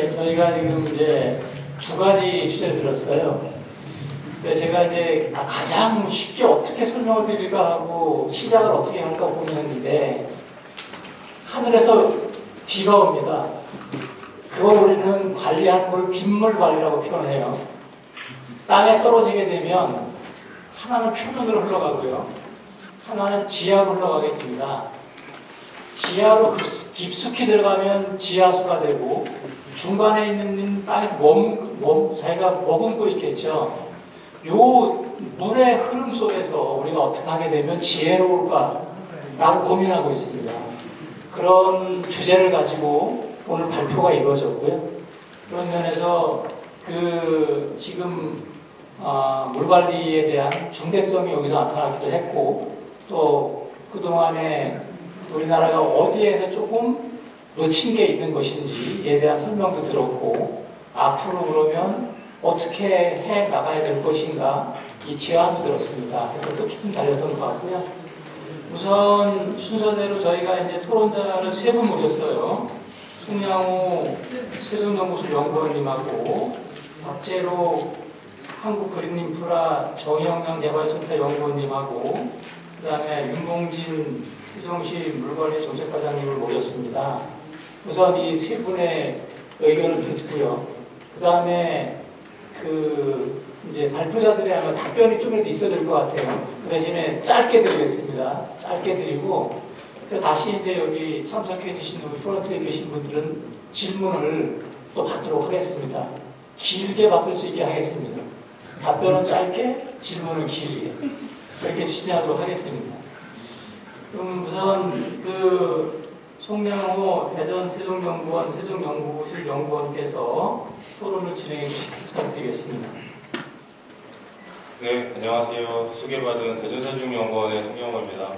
예, 저희가 지금 이제 두 가지 주제를 들었어요. 근데 제가 이제 가장 쉽게 어떻게 설명을 드릴까 하고 시작을 어떻게 할까 고민했는데 하늘에서 비가 옵니다. 그걸 우리는 관리하는 걸 빗물 관리라고 표현해요. 땅에 떨어지게 되면 하나는 표면으로 흘러가고요. 하나는 지하로 흘러가게 됩니다. 지하로 깊숙이 들어가면 지하수가 되고 중간에 있는 땅에 자기가 머금고 있겠죠. 요 물의 흐름 속에서 우리가 어떻게 하게 되면 지혜로울까라고 고민하고 있습니다. 그런 주제를 가지고 오늘 발표가 이루어졌고요. 그런 면에서 지금 물 관리에 대한 중대성이 여기서 나타나기도 했고 또 그동안에 우리나라가 어디에서 조금 놓친 게 있는 것인지에 대한 설명도 들었고 앞으로 그러면 어떻게 해 나가야 될 것인가 이 제안도 들었습니다. 그래서 뜻깊은 자리였던 것 같고요. 우선 순서대로 저희가 이제 토론자를 세 분 모셨어요. 송양호 세종연구소 연구원님하고 박재로 한국그린인프라 정의역량개발센터 연구원님하고 그 다음에 윤봉진 세종시 물관리 정책과장님을 모셨습니다. 우선 이 세 분의 의견을 듣고요. 그 다음에 이제 발표자들이 아마 답변이 좀이라도 있어야 될 것 같아요. 그 대신에 짧게 드리겠습니다. 짧게 드리고 다시 이제 여기 참석해 주신 우리 프런트에 계신 분들은 질문을 또 받도록 하겠습니다. 길게 받을 수 있게 하겠습니다. 답변은 짧게, 질문은 길게 그렇게 진행하도록 하겠습니다. 그럼 우선 송양호 대전 세종연구원 세종연구실 연구원께서 토론을 진행해 주시기 부탁드리겠습니다. 네, 안녕하세요. 소개받은 대전세종연구원의 송양호입니다.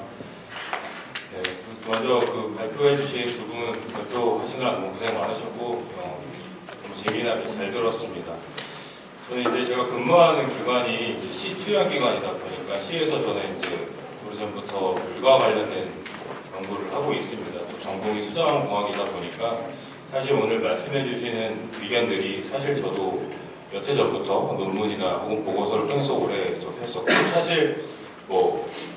네, 먼저 발표해 주신 두 분 발표하시느라 너무 고생 많으셨고 너무 재미나게 잘 들었습니다. 저는 이제 제가 근무하는 기관이 이제 시 출연 기관이다 보니까 시에서 저는 이제 오래전부터 물과 관련된 연구를 하고 있습니다. 또 전공이 수자원공학이다 보니까 사실 오늘 말씀해 주시는 의견들이 사실 저도 몇 해 전부터 논문이나 혹은 보고서를 통해서 오래 접했었고 사실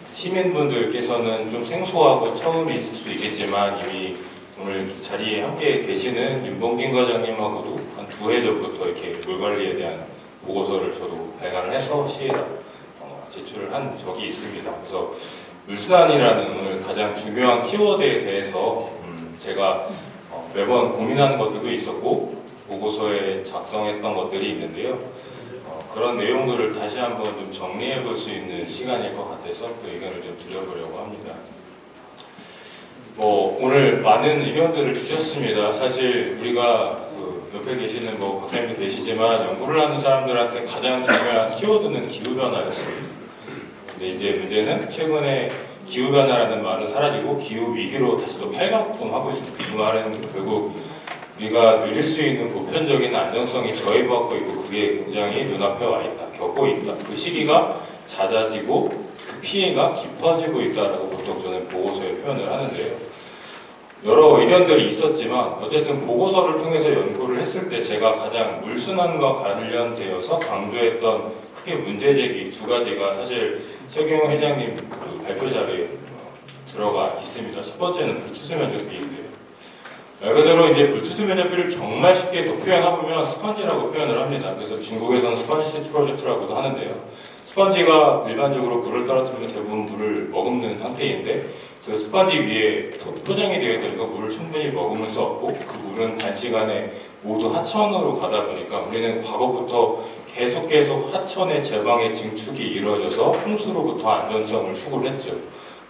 시민분들께서는 좀 생소하고 처음이 있을 수 있겠지만 이미 오늘 자리에 함께 계시는 윤봉진 과장님하고도 한 2해 전부터 이렇게 물 관리에 대한 보고서를 저도 발간을 해서 시에다 제출을 한 적이 있습니다. 그래서 물순환이라는 오늘 가장 중요한 키워드에 대해서 제가 매번 고민하는 것들도 있었고 보고서에 작성했던 것들이 있는데요. 그런 내용들을 다시 한번 좀 정리해 볼 수 있는 시간일 것 같아서 그 의견을 좀 드려보려고 합니다. 오늘 많은 의견들을 주셨습니다. 사실 우리가 옆에 계시는 박사님도 계시지만 연구를 하는 사람들한테 가장 중요한 키워드는 기후변화였습니다. 근데 이제 문제는 최근에 기후변화라는 말은 사라지고 기후위기로 다시 또 팔각동하고 있습니다. 그 말은 결국 우리가 누릴 수 있는 보편적인 안정성이 저해받고 있고 그게 굉장히 눈앞에 와 있다, 겪고 있다. 그 시기가 잦아지고 그 피해가 깊어지고 있다라고 보통 저는 보고서에 표현을 하는데요. 여러 의견들이 있었지만 어쨌든 보고서를 통해서 연구를 했을 때 제가 가장 물순환과 관련되어서 강조했던 크게 문제제기 2가지가 사실 최경호 회장님 발표 자료에 들어가 있습니다. 첫 번째는 불투수 면적비인데요. 말 그대로 이제 불투수 면적비를 정말 쉽게 또 표현해보면 스펀지라고 표현을 합니다. 그래서 중국에서는 스펀지 프로젝트라고도 하는데요. 스펀지가 일반적으로 물을 떨어뜨리면 대부분 물을 머금는 상태인데 그 스펀지 위에 포장이 되어 있다니까 물을 충분히 머금을 수 없고 그 물은 단시간에 모두 하천으로 가다 보니까 우리는 과거부터 계속 하천의 제방의 증축이 이루어져서 홍수로부터 안전성을 추구를 했죠.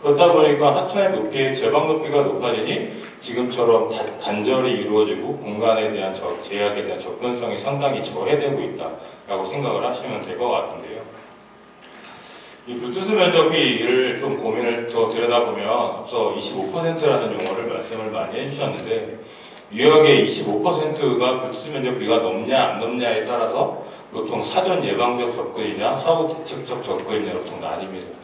그렇다 보니까 하천의 높이, 제방 높이가 높아지니 지금처럼 단절이 이루어지고 공간에 대한 제약에 대한 접근성이 상당히 저해되고 있다라고 생각을 하시면 될 것 같은데요. 이 불투수 면적비를 좀 고민을 들여다보면 앞서 25%라는 용어를 말씀을 많이 해주셨는데 유역의 25%가 불투수 면적비가 넘냐 안 넘냐에 따라서 보통 사전 예방적 접근이냐 사후 대책적 접근이냐로 보통 나뉩니다.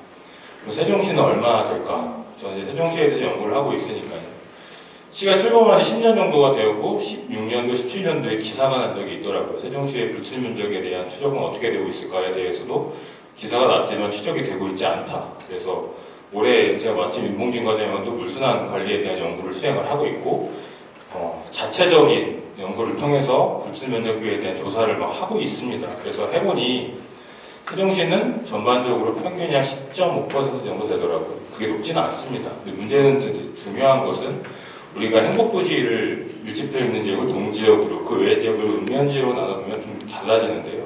세종시는 얼마나 될까? 저는 이제 세종시에 대해서 연구를 하고 있으니까요. 시가 출범한 지 10년 정도가 되었고 16년도, 17년도에 기사가 난 적이 있더라고요. 세종시의 불출 면적에 대한 추적은 어떻게 되고 있을까에 대해서도 기사가 났지만 추적이 되고 있지 않다. 그래서 올해 제가 마침 윤봉진 과장님도 물순환 관리에 대한 연구를 수행을 하고 있고 자체적인 연구를 통해서 불출 면적비에 대한 조사를 막 하고 있습니다. 그래서 해보니 세종시는 전반적으로 평균이 한 10.5% 정도 되더라고요. 그게 높지는 않습니다. 근데 문제는 중요한 것은 우리가 행복도시를 밀집해 있는 지역을 동지역으로 그 외 지역을 읍면지역으로 나눠보면 좀 달라지는데요.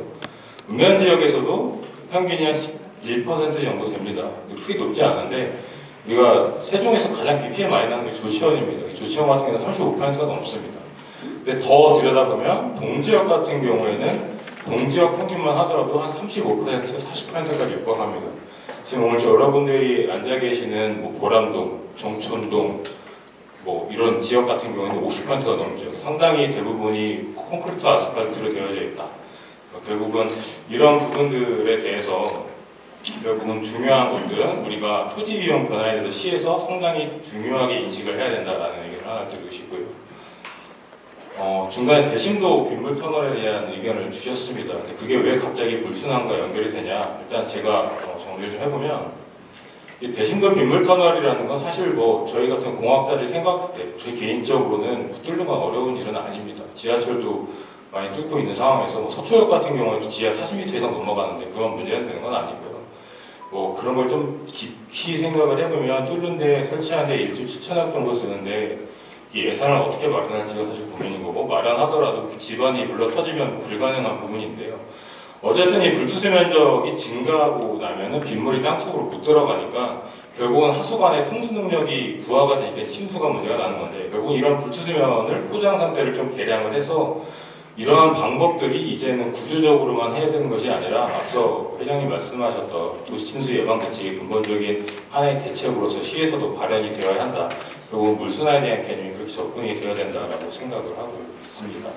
읍면지역에서도 평균이 한 1% 정도 됩니다. 크게 높지 않은데 우리가 세종에서 가장 BPM 많이 나는 게 조치원입니다. 조치원 같은 경우는 35%가 넘습니다. 근데 더 들여다보면 동지역 같은 경우에는 동지역 평균만 하더라도 한 35%, 40%까지 육박합니다. 지금 오늘 여러분들이 앉아 계시는 뭐 보람동, 정촌동 뭐 이런 지역 같은 경우에는 50%가 넘죠. 상당히 대부분이 콘크리트 아스팔트로 되어져 있다. 결국은 이런 부분들에 대해서 결국은 중요한 것들은 우리가 토지 이용 변화에 대해서 시에서 상당히 중요하게 인식을 해야 된다라는 의견을 하나 드리고 싶고요. 중간에 대심도 빗물 터널에 대한 의견을 주셨습니다. 근데 그게 왜 갑자기 물순환과 연결이 되냐? 일단 제가 정리를 좀 해보면 이 대심도 빗물 터널이라는 건 사실 뭐 저희 같은 공학자들이 생각할 때 저희 개인적으로는 붙들는 건 어려운 일은 아닙니다. 지하철도 많이 뚫고 있는 상황에서 뭐 서초역 같은 경우에도 지하 40m 이상 넘어가는데 그런 문제는 되는 건 아니고요. 뭐 그런 걸 좀 깊이 생각을 해보면 뚫는데 설치하는데 일주일 7천억 정도 쓰는데 이 예산을 어떻게 마련할지가 사실 고민인 거고 마련하더라도 그 집안이 물러 터지면 불가능한 부분인데요. 어쨌든 이 불투수 면적이 증가하고 나면은 빗물이 땅속으로 못 들어가니까 결국은 하수관의 통수 능력이 부하가 되니까 침수가 문제가 나는 건데 결국 이런 불투수면을 포장 상태를 좀 개량을 해서 이러한 방법들이 이제는 구조적으로만 해야 되는 것이 아니라 앞서 회장님 말씀하셨던 도시 침수 예방 대책의 근본적인 하나의 대책으로서 시에서도 발현이 되어야 한다. 결국 물순환에 대한 개념이 그렇게 접근이 되어야 된다라고 생각을 하고 있습니다.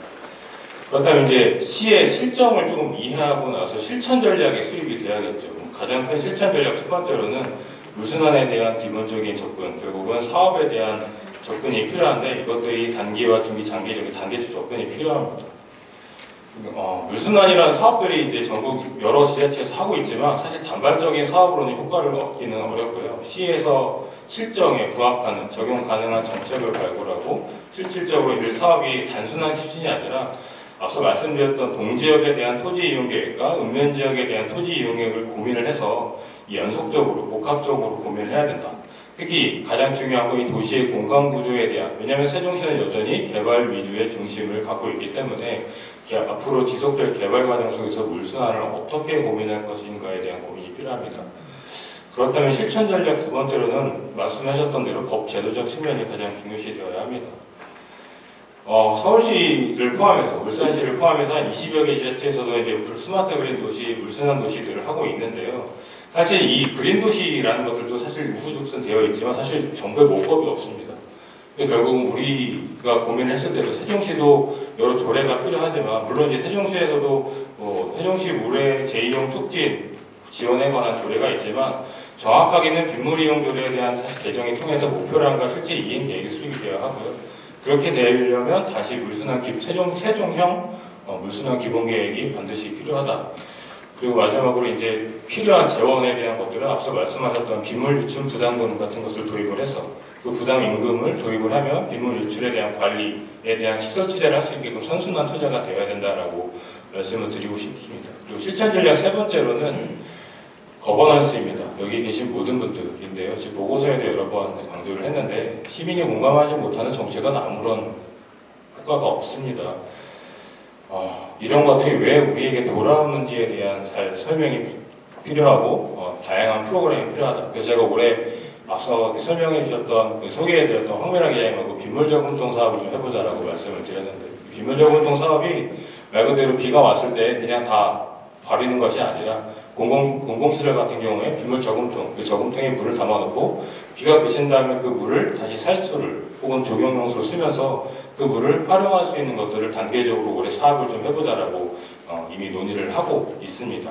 그렇다면 이제 시의 실정을 조금 이해하고 나서 실천 전략이 수립이 돼야겠죠. 가장 큰 실천 전략 첫 번째로는 물순환에 대한 기본적인 접근, 결국은 사업에 대한 접근이 필요한데 이것들이 단기와 중기, 장기적인 단계적 접근이 필요합니다. 물순환이라는 사업들이 이제 전국 여러 지자체에서 하고 있지만 사실 단발적인 사업으로는 효과를 얻기는 어렵고요. 시에서 실정에 부합하는 적용 가능한 정책을 발굴하고 실질적으로 이 사업이 단순한 추진이 아니라 앞서 말씀드렸던 동지역에 대한 토지 이용 계획과 읍면 지역에 대한 토지 이용 계획을 고민을 해서 연속적으로 복합적으로 고민을 해야 된다. 특히 가장 중요한 건 이 도시의 공간 구조에 대한, 왜냐하면 세종시는 여전히 개발 위주의 중심을 갖고 있기 때문에 앞으로 지속될 개발 과정 속에서 물순환을 어떻게 고민할 것인가에 대한 고민이 필요합니다. 그렇다면 실천 전략 두 번째로는 말씀하셨던 대로 법 제도적 측면이 가장 중요시 되어야 합니다. 서울시를 포함해서 울산시를 포함해서 한 20여 개 지자체에서도 이제 스마트 그린 도시, 물순환 도시들을 하고 있는데요. 사실 이 그린 도시라는 것들도 사실 우후죽순 되어 있지만 사실 정부의 모법이 없습니다. 결국은 우리가 고민을 했을 때도 세종시도 여러 조례가 필요하지만 물론 이제 세종시에서도 세종시 물의 재이용 촉진 지원에 관한 조례가 있지만 정확하게는 빗물 이용 조례에 대한 사실 개정이 통해서 목표량과 실제 이행 계획이 수립이 되어야 하고요. 그렇게 되려면 다시 세종형 물순환 기본 계획이 반드시 필요하다. 그리고 마지막으로 이제 필요한 재원에 대한 것들은 앞서 말씀하셨던 빗물 유출 부담금 같은 것을 도입을 해서 그 부담 임금을 도입을 하면 빗물 유출에 대한 관리에 대한 시설 투자를 할 수 있게끔 선순환 투자가 되어야 된다라고 말씀을 드리고 싶습니다. 그리고 실천 전략 세 번째로는 거버넌스입니다. 여기 계신 모든 분들인데요. 제 보고서에도 여러 번 강조를 했는데 시민이 공감하지 못하는 정책은 아무런 효과가 없습니다. 이런 것들이 왜 우리에게 돌아오는지에 대한 잘 설명이 필요하고 다양한 프로그램이 필요하다. 그래서 제가 올해 앞서 설명해 주셨던 소개해 드렸던 황민아 기자님하고 빗물 저금통 사업을 좀 해보자라고 말씀을 드렸는데 빗물 저금통 사업이 말 그대로 비가 왔을 때 그냥 다 버리는 것이 아니라 공공시설 같은 경우에 빗물 저금통, 그 저금통에 물을 담아놓고 비가 그친 다음에 그 물을 다시 살수를 혹은 조경용수로 쓰면서 그 물을 활용할 수 있는 것들을 단계적으로 올해 사업을 좀 해보자라고 이미 논의를 하고 있습니다.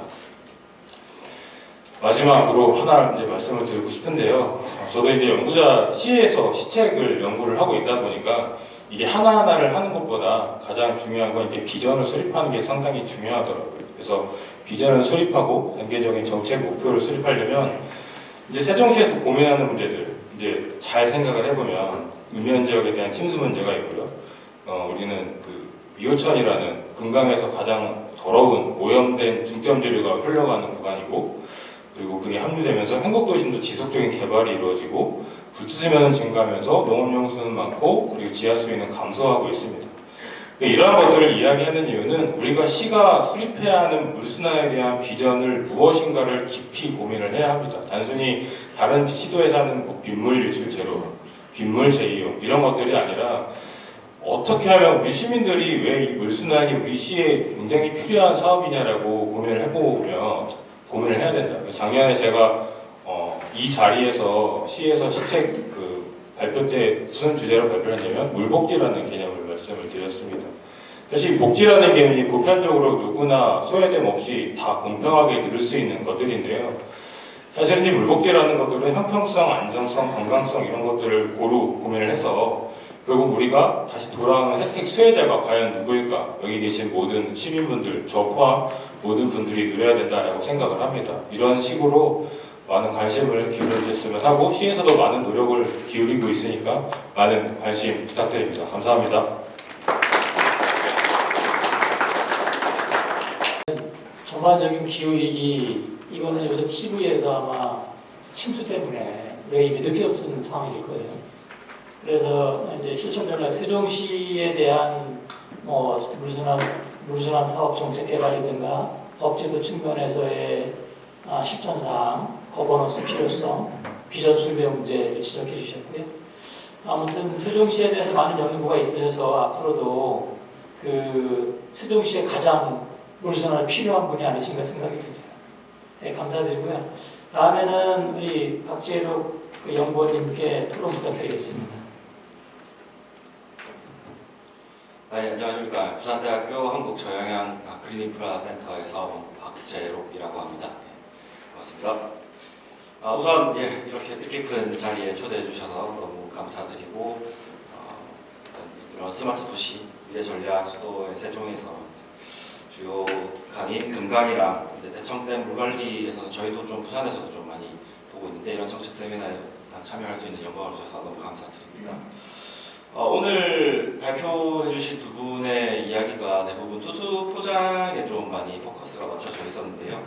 마지막으로 하나 이제 말씀을 드리고 싶은데요. 저도 이제 연구자 시에서 시책을 연구를 하고 있다 보니까 이게 하나하나를 하는 것보다 가장 중요한 건 이렇게 비전을 수립하는 게 상당히 중요하더라고요. 그래서 비전을 수립하고 단계적인 정책 목표를 수립하려면 이제 세종시에서 고민하는 문제들 이제 잘 생각을 해보면 음연 지역에 대한 침수 문제가 있고요. 우리는 그 미호천이라는 금강에서 가장 더러운 오염된 중점지류가 흘러가는 구간이고, 그리고 그게 합류되면서 행복도심도 지속적인 개발이 이루어지고 불투수면은 증가하면서 농업용수는 많고 그리고 지하수위는 감소하고 있습니다. 이러한 것들을 이야기하는 이유는 우리가 시가 수립해야 하는 물순환에 대한 비전을 무엇인가를 깊이 고민을 해야 합니다. 단순히 다른 시도에서 하는 뭐 빗물 유출 제로, 빗물 재이용 이런 것들이 아니라 어떻게 하면 우리 시민들이 왜 이 물순환이 우리 시에 굉장히 필요한 사업이냐라고 고민을 해야 된다. 작년에 제가 이 자리에서 시에서 시책 그 발표 때 무슨 주제로 발표를 했냐면 물복지라는 개념을 말씀을 드렸습니다. 사실 복지라는 개념이 보편적으로 누구나 소외됨 없이 다 공평하게 누릴 수 있는 것들인데요. 사실 이 물복지라는 것들은 형평성, 안정성, 건강성 이런 것들을 고민을 해서 결국 우리가 다시 돌아오는 혜택 수혜자가 과연 누구일까? 여기 계신 모든 시민분들, 저 포함 모든 분들이 누려야 된다라고 생각을 합니다. 이런 식으로 많은 관심을 기울여 주셨으면 하고 시에서도 많은 노력을 기울이고 있으니까 많은 관심 부탁드립니다. 감사합니다. 전반적인 기후위기 이거는 요새 TV에서 아마 침수 때문에 우리가 이미 느꼈던 상황일 거예요. 그래서 이제 실천전략 세종시에 대한 뭐 물순환 사업 정책 개발이든가 법제도 측면에서의 실천사항, 거버넌스 필요성, 비전 수립의 문제를 지적해 주셨고요. 아무튼 세종시에 대해서 많은 연구가 있으셔서 앞으로도 그 세종시에 가장 물순환이 필요한 분이 아니신가 생각이 듭니다. 네, 감사드리고요. 다음에는 우리 박재록 연구원님께 토론 부탁드리겠습니다. 네, 안녕하십니까. 부산대학교 한국저영양 그린인프라센터에서 박재록이라고 합니다. 네, 반갑습니다. 우선 이렇게 뜻깊은 자리에 초대해 주셔서 너무 감사드리고 이런 스마트 도시 미래 전략 수도의 세종에서 주요 강인 금강이랑 대청댐 물관리에서 저희도 좀 부산에서도 좀 많이 보고 있는데 이런 정책 세미나에 참여할 수 있는 영광을 주셔서 너무 감사드립니다. 오늘 발표해 주신 두 분의 이야기가 대부분 투수 포장에 좀 많이 포커스가 맞춰져 있었는데요.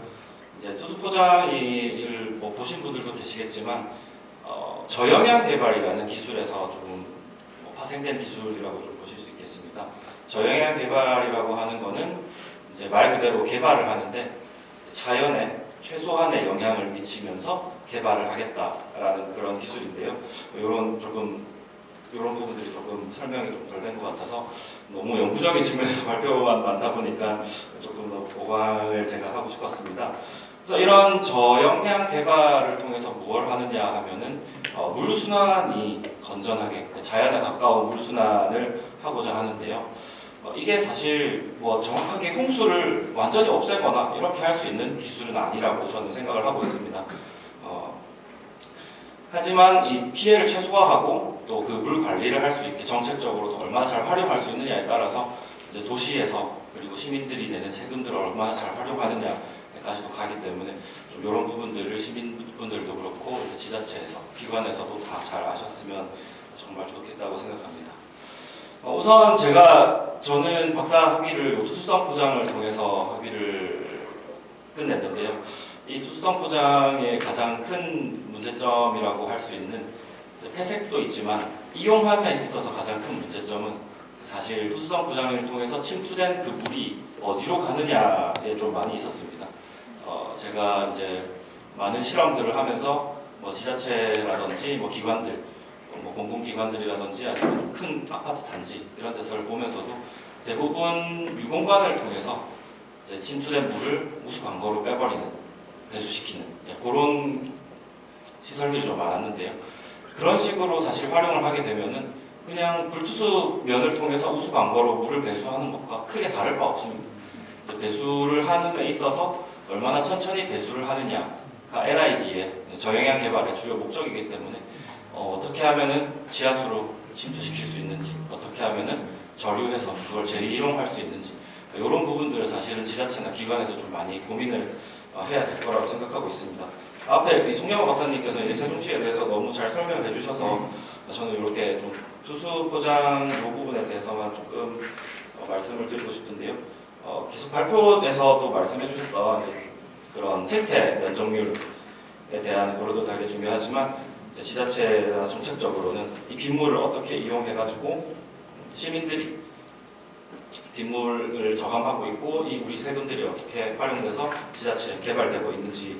이제 투수 포장을 뭐 보신 분들도 계시겠지만 저영양 개발이라는 기술에서 조금 파생된 기술이라고 좀 보실 수 있겠습니다. 저영양 개발이라고 하는 거는 이제 말 그대로 개발을 하는데 자연에 최소한의 영향을 미치면서 개발을 하겠다라는 그런 기술인데요. 이런 부분들이 조금 설명이 좀 덜 된 것 같아서 너무 연구적인 측면에서 발표만 많다 보니까 조금 더 보강을 제가 하고 싶었습니다. 그래서 이런 저영양 개발을 통해서 무엇을 하느냐 하면은 물순환이 건전하게 자연에 가까운 물순환을 하고자 하는데요. 이게 사실 뭐 정확하게 홍수를 완전히 없애거나 이렇게 할 수 있는 기술은 아니라고 저는 생각을 하고 있습니다. 하지만 이 피해를 최소화하고 또 그 물 관리를 할 수 있게 정책적으로도 얼마나 잘 활용할 수 있느냐에 따라서 이제 도시에서 그리고 시민들이 내는 세금들을 얼마나 잘 활용하느냐까지도 가기 때문에 좀 이런 부분들을 시민분들도 그렇고 이제 지자체에서 기관에서도 다 잘 아셨으면 정말 좋겠다고 생각합니다. 우선 저는 박사 학위를 투수성 포장을 통해서 학위를 끝냈는데요. 이 투수성 포장의 가장 큰 문제점이라고 할 수 있는 폐색도 있지만 이용함에 있어서 가장 큰 문제점은 사실 투수성 포장을 통해서 침투된 그 물이 어디로 가느냐에 좀 많이 있었습니다. 제가 이제 많은 실험들을 하면서 뭐 지자체라든지 뭐 기관들, 뭐 공공기관들이라든지 아니면 큰 아파트 단지 이런 데서를 보면서도 대부분 유공관을 통해서 이제 침투된 물을 우수광고로 빼버리는, 배수시키는 그런 시설들이 좀 많았는데요. 그런 식으로 사실 활용을 하게 되면은 그냥 불투수 면을 통해서 우수광고로 물을 배수하는 것과 크게 다를 바 없습니다. 배수를 하는 데 있어서 얼마나 천천히 배수를 하느냐, LID의 저영향 개발의 주요 목적이기 때문에 어떻게 하면은 지하수로 침투시킬 수 있는지, 어떻게 하면은 저류해서 그걸 재이용할 수 있는지, 이런 부분들을 사실은 지자체나 기관에서 좀 많이 고민을 해야 될 거라고 생각하고 있습니다. 앞에 송영호 박사님께서 이제 세종시에 대해서 너무 잘 설명을 해주셔서 저는 이렇게 좀 투수 포장 이 부분에 대해서만 조금 말씀을 드리고 싶은데요. 계속 발표에서도 말씀해 주셨던 그런 생태 면적률에 대한 고려도 되게 중요하지만 이제 지자체나 정책적으로는 이 빗물을 어떻게 이용해가지고 시민들이 빗물을 저감하고 있고 이 우리 세금들이 어떻게 활용돼서 지자체에 개발되고 있는지에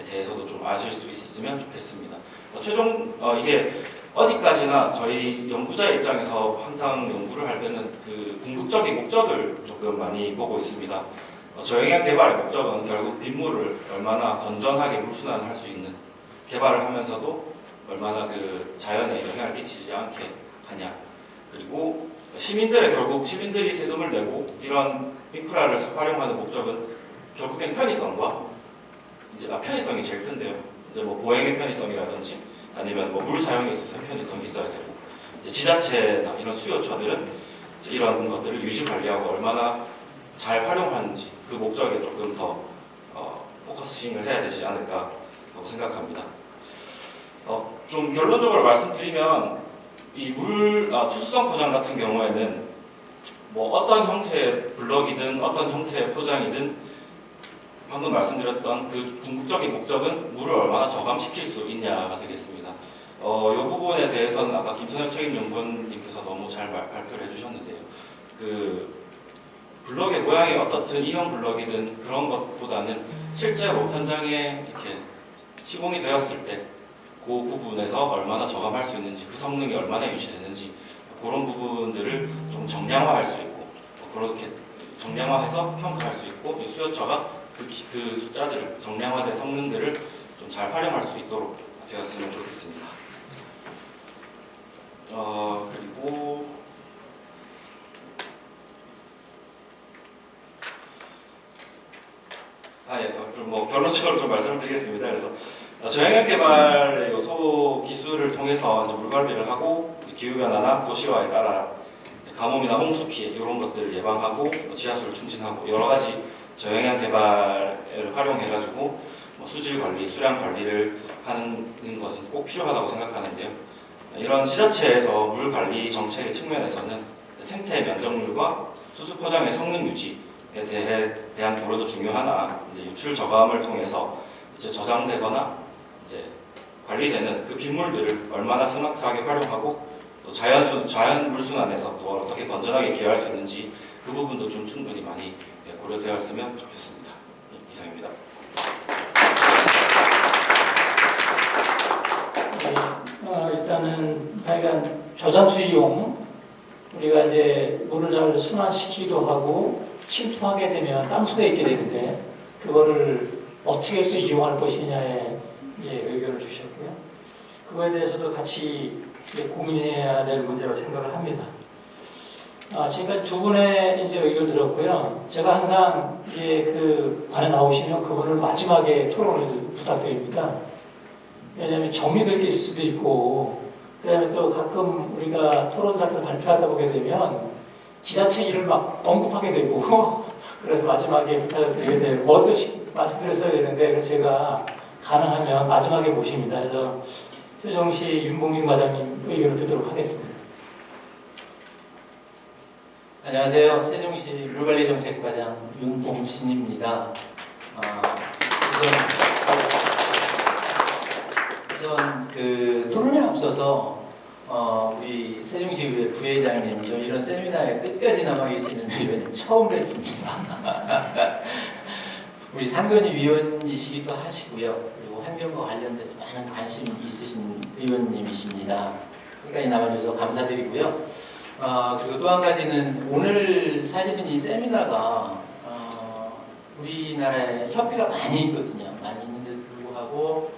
대해서도 좀 아실 수 있었으면 좋겠습니다. 최종 이게 어디까지나 저희 연구자의 입장에서 항상 연구를 할 때는 그 궁극적인 목적을 조금 많이 보고 있습니다. 저영향 개발의 목적은 결국 빗물을 얼마나 건전하게 물순환을 할 수 있는 개발을 하면서도 얼마나 그 자연에 영향을 끼치지 않게 하냐, 그리고 결국 시민들이 세금을 내고 이런 인프라를 활용하는 목적은 결국엔 편의성과 편의성이 제일 큰데요. 이제 뭐 보행의 편의성이라든지 아니면 뭐 물 사용에 있어서 편의성이 있어야 되고, 이제 지자체나 이런 수요처들은 이제 이런 것들을 유지 관리하고 얼마나 잘 활용하는지 그 목적에 조금 더 포커싱을 해야 되지 않을까 라고 생각합니다. 좀 결론적으로 말씀드리면 이 투수성 포장 같은 경우에는 뭐 어떤 형태의 블럭이든 어떤 형태의 포장이든 방금 말씀드렸던 그 궁극적인 목적은 물을 얼마나 저감시킬 수 있냐가 되겠습니다. 이 부분에 대해서는 아까 김선혁 책임연구원님께서 너무 잘 발표를 해주셨는데요. 그 블럭의 모양이 어떻든 이형 블럭이든 그런 것보다는 실제로 현장에 이렇게 시공이 되었을 때 그 부분에서 얼마나 저감할 수 있는지, 그 성능이 얼마나 유지되는지 그런 부분들을 좀 정량화할 수 있고 그렇게 정량화해서 평가할 수 있고 이 수요처가 그 숫자들을 정량화된 성능들을 좀 잘 활용할 수 있도록 되었으면 좋겠습니다. 그리고 그럼 뭐 결론적으로 좀 말씀을 드리겠습니다. 그래서 저영향 개발의 요소 기술을 통해서 이제 물 관리를 하고 기후 변화나 도시화에 따라 가뭄이나 홍수 피해 이런 것들을 예방하고 지하수를 충진하고 여러 가지 저영향 개발을 활용해가지고 뭐 수질 관리, 수량 관리를 하는 것은 꼭 필요하다고 생각하는데요. 이런 지자체에서 물 관리 정책의 측면에서는 생태 면적률과 수수 포장의 성능 유지에 대한 고려도 중요하나 이제 유출 저감을 통해서 이제 저장되거나 이제 관리되는 그 빗물들을 얼마나 스마트하게 활용하고 또 자연 물순환에서 또 어떻게 건전하게 기여할 수 있는지 그 부분도 좀 충분히 많이 고려되었으면 좋겠습니다. 이상입니다. 일단은 하여간 저장수 이용, 우리가 이제 물을 잘 순환시키기도 하고 침투하게 되면 땅속에 있게 되는데 그거를 어떻게 해서 이용할 것이냐에 이제 의견을 주셨고요. 그거에 대해서도 같이 이제 고민해야 될 문제라고 생각을 합니다. 지금까지 두 분의 이제 의견을 들었고요. 제가 항상 이제 그 관에 나오시면 그분을 마지막에 토론을 부탁드립니다. 왜냐하면 정리될 게 있을 수도 있고, 그다음에 또 가끔 우리가 토론자에서 발표하다 보게 되면 지자체 일을 막 언급하게 되고 그래서 마지막에 부탁을 드리게 되고 뭐도 말씀드렸어야 되는데 그래서 제가 가능하면 마지막에 모십니다. 그래서 세종시 윤봉진 과장님 의견을 듣도록 하겠습니다. 안녕하세요. 세종시 물관리정책과장 윤봉진입니다. 우선 그 토론에 앞서서 우리 세종시의회 부회장님 좀 이런 세미나에 끝까지 남아 계시는 위원님 처음 뵀습니다. 우리 상변위 위원이시기도 하시고요. 그리고 환경과 관련돼서 많은 관심이 있으신 위원님이십니다. 끝까지 남아주셔서 감사드리고요. 그리고 또 한 가지는 오늘 사실은 이 세미나가 우리나라에 협회가 많이 있거든요. 많이 있는데도 불구하고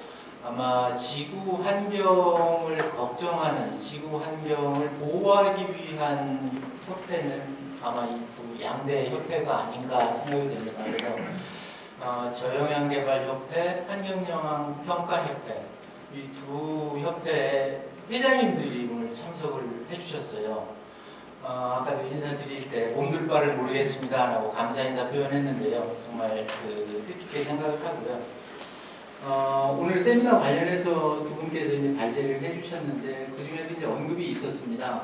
아마 지구 환경을 걱정하는, 지구 환경을 보호하기 위한 협회는 아마 이 양대 협회가 아닌가 생각이 됩니다. 그래서 저영향개발협회, 환경영향평가협회 이 두 협회 회장님들이 오늘 참석을 해주셨어요. 아까도 인사드릴 때 몸둘 바를 모르겠습니다 라고 감사 인사 표현했는데요. 정말 뜻깊게 생각을 하고요. 오늘 세미나 관련해서 두 분께서 이제 발제를 해주셨는데 그 중에도 이제 언급이 있었습니다.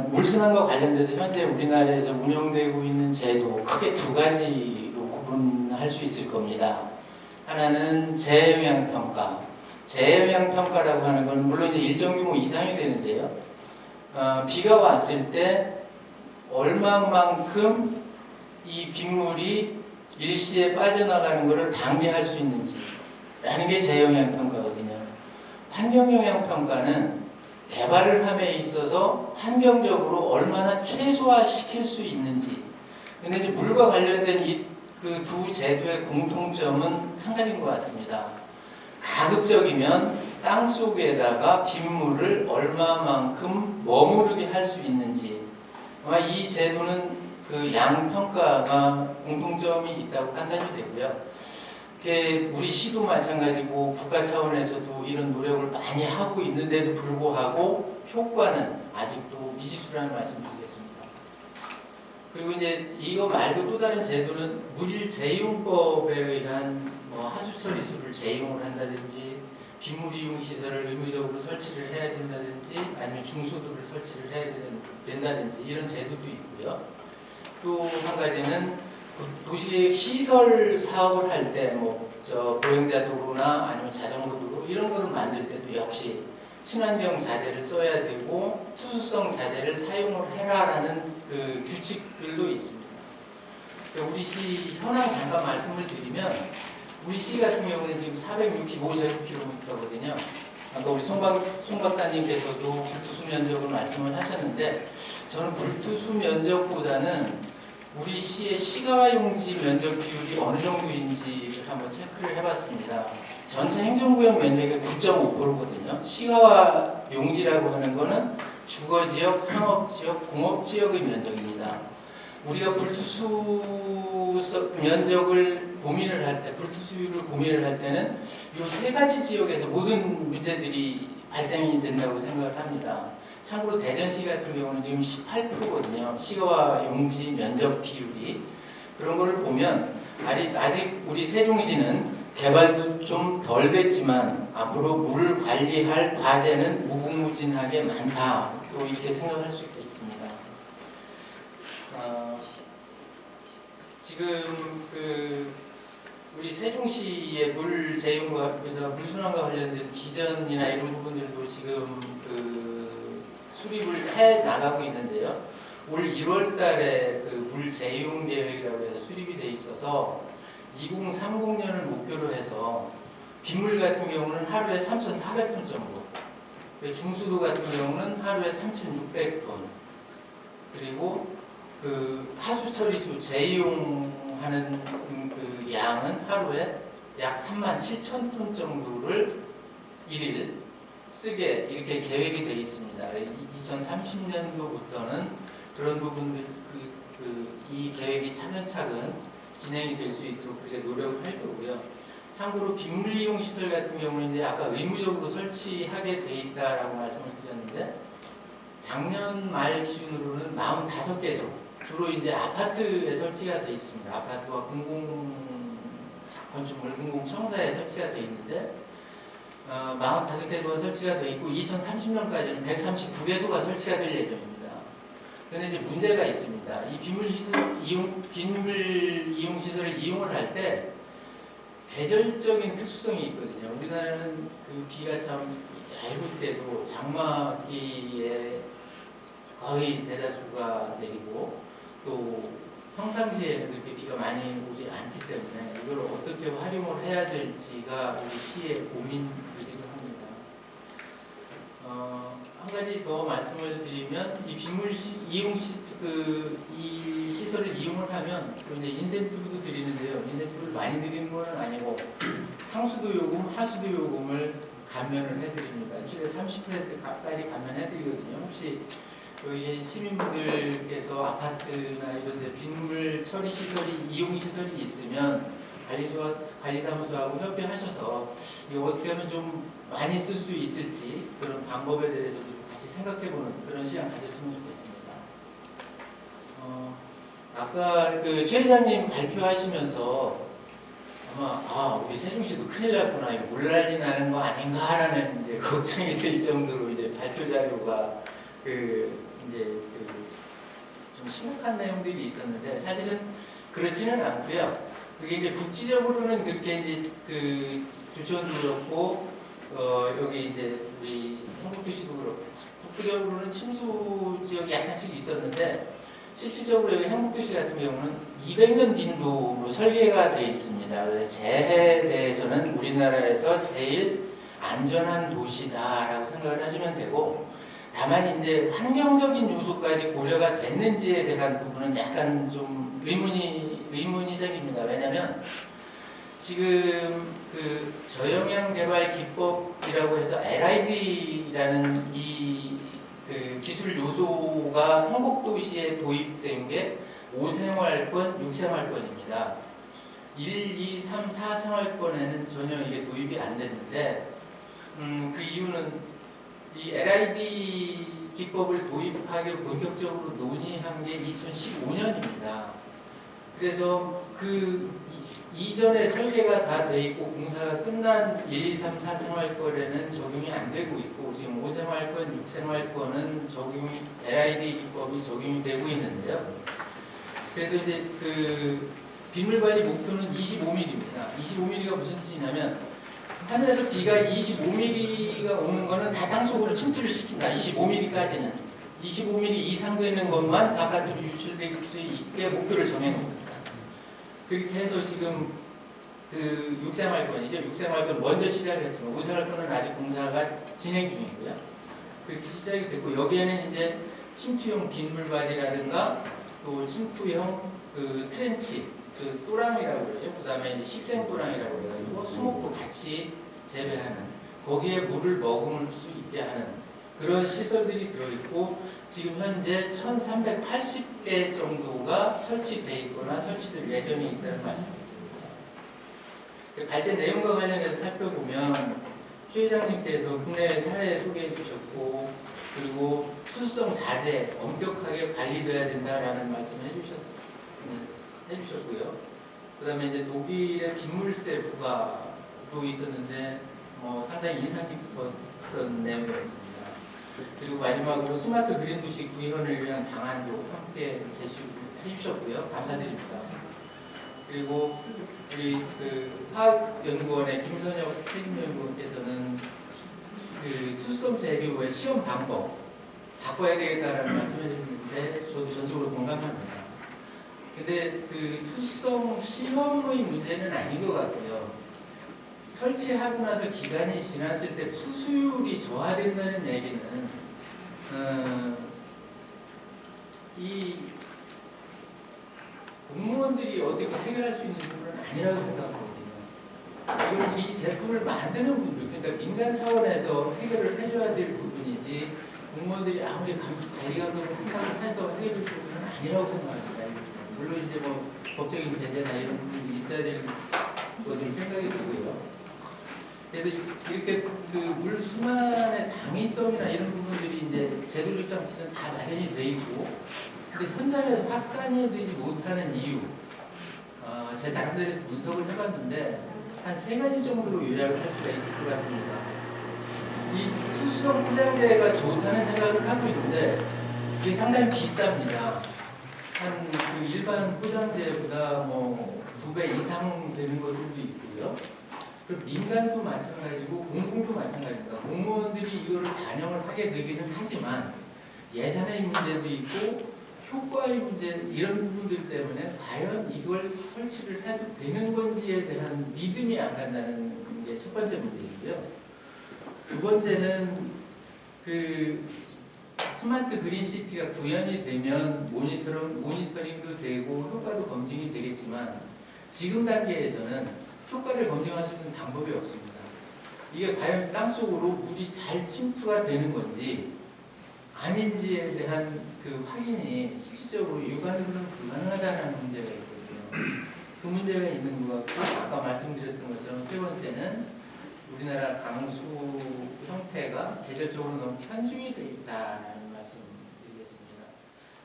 물순환과 관련돼서 현재 우리나라에서 운영되고 있는 제도 크게 두 가지로 구분할 수 있을 겁니다. 하나는 재해영향평가. 재해영향평가라고 하는 건 물론 이제 일정 규모 이상이 되는데요. 비가 왔을 때 얼마만큼 이 빗물이 일시에 빠져나가는 것을 방지할 수 있는지 라는 게 재해영향평가거든요. 환경영향평가는 개발을 함에 있어서 환경적으로 얼마나 최소화시킬 수 있는지. 근데 이제 물과 관련된 이 그 두 제도의 공통점은 한 가지인 것 같습니다. 가급적이면 땅 속에다가 빗물을 얼마만큼 머무르게 할 수 있는지. 아마 이 제도는 그 양평가가 공통점이 있다고 판단이 되고요. 우리 시도 마찬가지고 국가 차원에서도 이런 노력을 많이 하고 있는데도 불구하고 효과는 아직도 미지수라는 말씀드리겠습니다. 그리고 이제 이거 말고 또 다른 제도는 물재이용법에 의한 하수 처리수를 재이용을 한다든지 빗물 이용 시설을 의무적으로 설치를 해야 된다든지 아니면 중소도를 설치를 해야 된다든지 이런 제도도 있고요. 또 한 가지는 도시계획 시설 사업을 할 때 보행자 도로나 아니면 자전거 도로 이런 거를 만들 때도 역시 친환경 자재를 써야 되고 투수성 자재를 사용을 해라라는 그 규칙들도 있습니다. 우리 시 현황 잠깐 말씀을 드리면 우리 시 같은 경우는 지금 465제곱킬로미터거든요. 아까 우리 송 박사님께서도 불투수 면적을 말씀을 하셨는데 저는 불투수 면적보다는 우리 시의 시가와 용지 면적 비율이 어느 정도인지 한번 체크를 해봤습니다. 전체 행정구역 면적의 9.5%거든요. 시가와 용지라고 하는 거는 주거지역, 상업지역, 공업지역의 면적입니다. 우리가 불투수 면적을 고민을 할 때, 불투수율을 고민을 할 때는 이 세 가지 지역에서 모든 문제들이 발생이 된다고 생각을 합니다. 참고로 대전시 같은 경우는 지금 18%거든요. 시가와 용지 면적 비율이. 그런 거를 보면 아직 우리 세종시는 개발도 좀 덜 됐지만 앞으로 물 관리할 과제는 무궁무진하게 많다. 또 이렇게 생각할 수 있겠습니다. 지금 우리 세종시의 물 재용과 물순환과 관련된 기전이나 이런 부분들도 지금 수립을 해 나가고 있는데요. 올 1월 달에 물 재용 계획이라고 해서 수립이 돼 있어서 2030년을 목표로 해서 빗물 같은 경우는 하루에 3,400톤 정도, 중수도 같은 경우는 하루에 3,600톤, 그리고 하수 처리수 재이용하는 양은 하루에 약 37,000톤 정도를 일일 쓰게 이렇게 계획이 되어 있습니다. 2030년도부터는 그런 부분들 이 계획이 차근차근 진행이 될 수 있도록 그렇게 노력을 할 거고요. 참고로 빗물 이용 시설 같은 경우는 이제 아까 의무적으로 설치하게 돼 있다라고 말씀을 드렸는데 작년 말 기준으로는 45개소 주로 이제 아파트에 설치가 돼 있습니다. 아파트와 공공 건축물, 공공청사에 설치가 돼 있는데 45개소가 설치가 돼 있고 2030년까지는 139개소가 설치가 될 예정입니다. 그런데 이제 문제가 있습니다. 이 빗물 이용 시설을 이용을 할 때 계절적인 특수성이 있거든요. 우리나라는 비가 참 얇을 때도 장마기에 거의 대다수가 내리고 또 평상시에는 그렇게 비가 많이 오지 않기 때문에 이걸 어떻게 활용을 해야 될지가 우리 시의 고민이기도 합니다. 한 가지 더 말씀을 드리면 이 빗물 이용 이 시설을 이용을 하면 또 이제 인센티브도 드리는데요. 인센티브를 많이 드리는 건 아니고 상수도 요금, 하수도 요금을 감면을 해드립니다. 최대 30%까지 감면해드리거든요. 혹시 여기 시민분들께서 아파트나 이런 데 빗물 처리 시설이 이용 시설이 있으면 관리사무소하고 협의하셔서 이거 어떻게 하면 좀 많이 쓸 수 있을지 그런 방법에 대해서도 같이 생각해보는 그런 시간 가졌으면 좋겠습니다. 아까 그 최 회장님 발표하시면서 아마 우리 세종시도 큰일 났구나, 이거 물난리 나는 거 아닌가라는 이제 걱정이 들 정도로 이제 발표 자료가 좀 심각한 내용들이 있었는데 사실은 그렇지는 않고요. 그게 이제 국지적으로는 그렇게 이제 그 주천도 그렇고 여기 이제 우리 한국도시도 그렇고 북부적으로는 침수 지역이 약간씩 있었는데 실질적으로 여기 한국도시 같은 경우는 200년 빈도로 설계가 되어 있습니다. 그래서 재해에 대해서는 우리나라에서 제일 안전한 도시다라고 생각을 하시면 되고, 다만 이제 환경적인 요소까지 고려가 됐는지에 대한 부분은 약간 좀 의문이적입니다. 왜냐하면 지금 그 저영향 개발 기법이라고 해서 LID라는 이 그 기술 요소가 한국도시에 도입된 게 5생활권, 6생활권입니다. 1, 2, 3, 4생활권에는 전혀 이게 도입이 안 됐는데 그 이유는 이 LID 기법을 도입하기 본격적으로 논의한 게 2015년입니다. 그래서 그 이전에 설계가 다 돼 있고 공사가 끝난 1, 2, 3, 4생활권에는 적용이 안 되고 있고 지금 5생활권, 6생활권은 LID 기법이 적용이 되고 있는데요. 그래서 이제 그 빗물관리 목표는 25mm입니다. 25mm가 무슨 뜻이냐면 하늘에서 비가 25mm가 오는 거는 다 땅속으로 침투를 시킨다. 25mm까지는 25mm 이상 되는 것만 바깥으로 유출될 수 있게 목표를 정해놓습니다. 그렇게 해서 지금 그 6생활권이죠. 6생활권 먼저 시작을 했습니다. 5생활권은 아직 공사가 진행 중이고요. 그렇게 시작이 됐고 여기에는 이제 침투형 빗물관이라든가 또 침투형 그 트렌치, 그 또랑이라고 그러죠. 그 다음에 이제 식생 또랑이라고 그래가지고 수목도 같이 재배하는, 거기에 물을 머금을 수 있게 하는 그런 시설들이 들어있고 지금 현재 1380개 정도가 설치되어 있거나 설치될 예정이 있다는 말씀입니다. 발제 내용과 관련해서 살펴보면 최 회장님께서 국내 사례 소개해 주셨고 그리고 수수성 자재 엄격하게 관리돼야 된다라는 말씀을 해주셨고요. 그 다음에 이제 독일의 빗물세 부과도 있었는데 상당히 인상 깊었던 내용이었습니다. 그리고 마지막으로 스마트 그린 도시 구현을 위한 방안도 함께 제시해 주셨고요. 감사드립니다. 그리고 우리 그 화학연구원의 김선혁 책임연구원께서는 그 수성 재료의 시험 방법 바꿔야 되겠다라는 말씀을 해주셨는데 저도 전적으로 공감합니다. 근데 그 투성 시험의 문제는 아닌 것 같고요. 설치하고 나서 기간이 지났을 때 투수율이 저하된다는 얘기는 이 공무원들이 어떻게 해결할 수 있는 부분은 아니라고 생각하거든요. 이건 이 제품을 만드는 분들, 그러니까 민간 차원에서 해결을 해줘야 될 부분이지 공무원들이 아무리 관리 감독을 항상 해서 해결될 부분은 아니라고 생각합니다. 물론 이제 법적인 제재나 이런 부분이 있어야 될 것으로 생각이 들고요. 그래서 이렇게 그 물 순환의 당위성이나 이런 부분들이 이제 제도적 장치는 다 마련이 돼 있고, 근데 현장에서 확산이 되지 못하는 이유, 제 나름대로 분석을 해봤는데 한 3가지 정도로 요약을 할 수가 있을 것 같습니다. 이 수수성 포장재가 좋다는 생각을 하고 있는데 이게 상당히 비쌉니다. 한 그 일반 포장재보다 2배 이상 되는 것들도 있고요. 그리고 민간도 마찬가지고 공공도 마찬가지입니다. 공무원들이 이거를 반영을 하게 되기는 하지만 예산의 문제도 있고 효과의 문제 이런 부분들 때문에 과연 이걸 설치를 해도 되는 건지에 대한 믿음이 안 간다는 게 첫 번째 문제이고요. 두 번째는 그 스마트 그린시티가 구현이 되면 모니터링도 되고 효과도 검증이 되겠지만 지금 단계에서는 효과를 검증할 수 있는 방법이 없습니다. 이게 과연 땅속으로 물이 잘 침투가 되는 건지 아닌지에 대한 그 확인이 실질적으로 육안으로는 불가능하다는 문제가 있고 문제가 있는 것 같고 아까 말씀드렸던 것처럼 세 번째는 우리나라 강수 형태가 계절적으로 너무 편중이 되어 있다는 말씀드리겠습니다.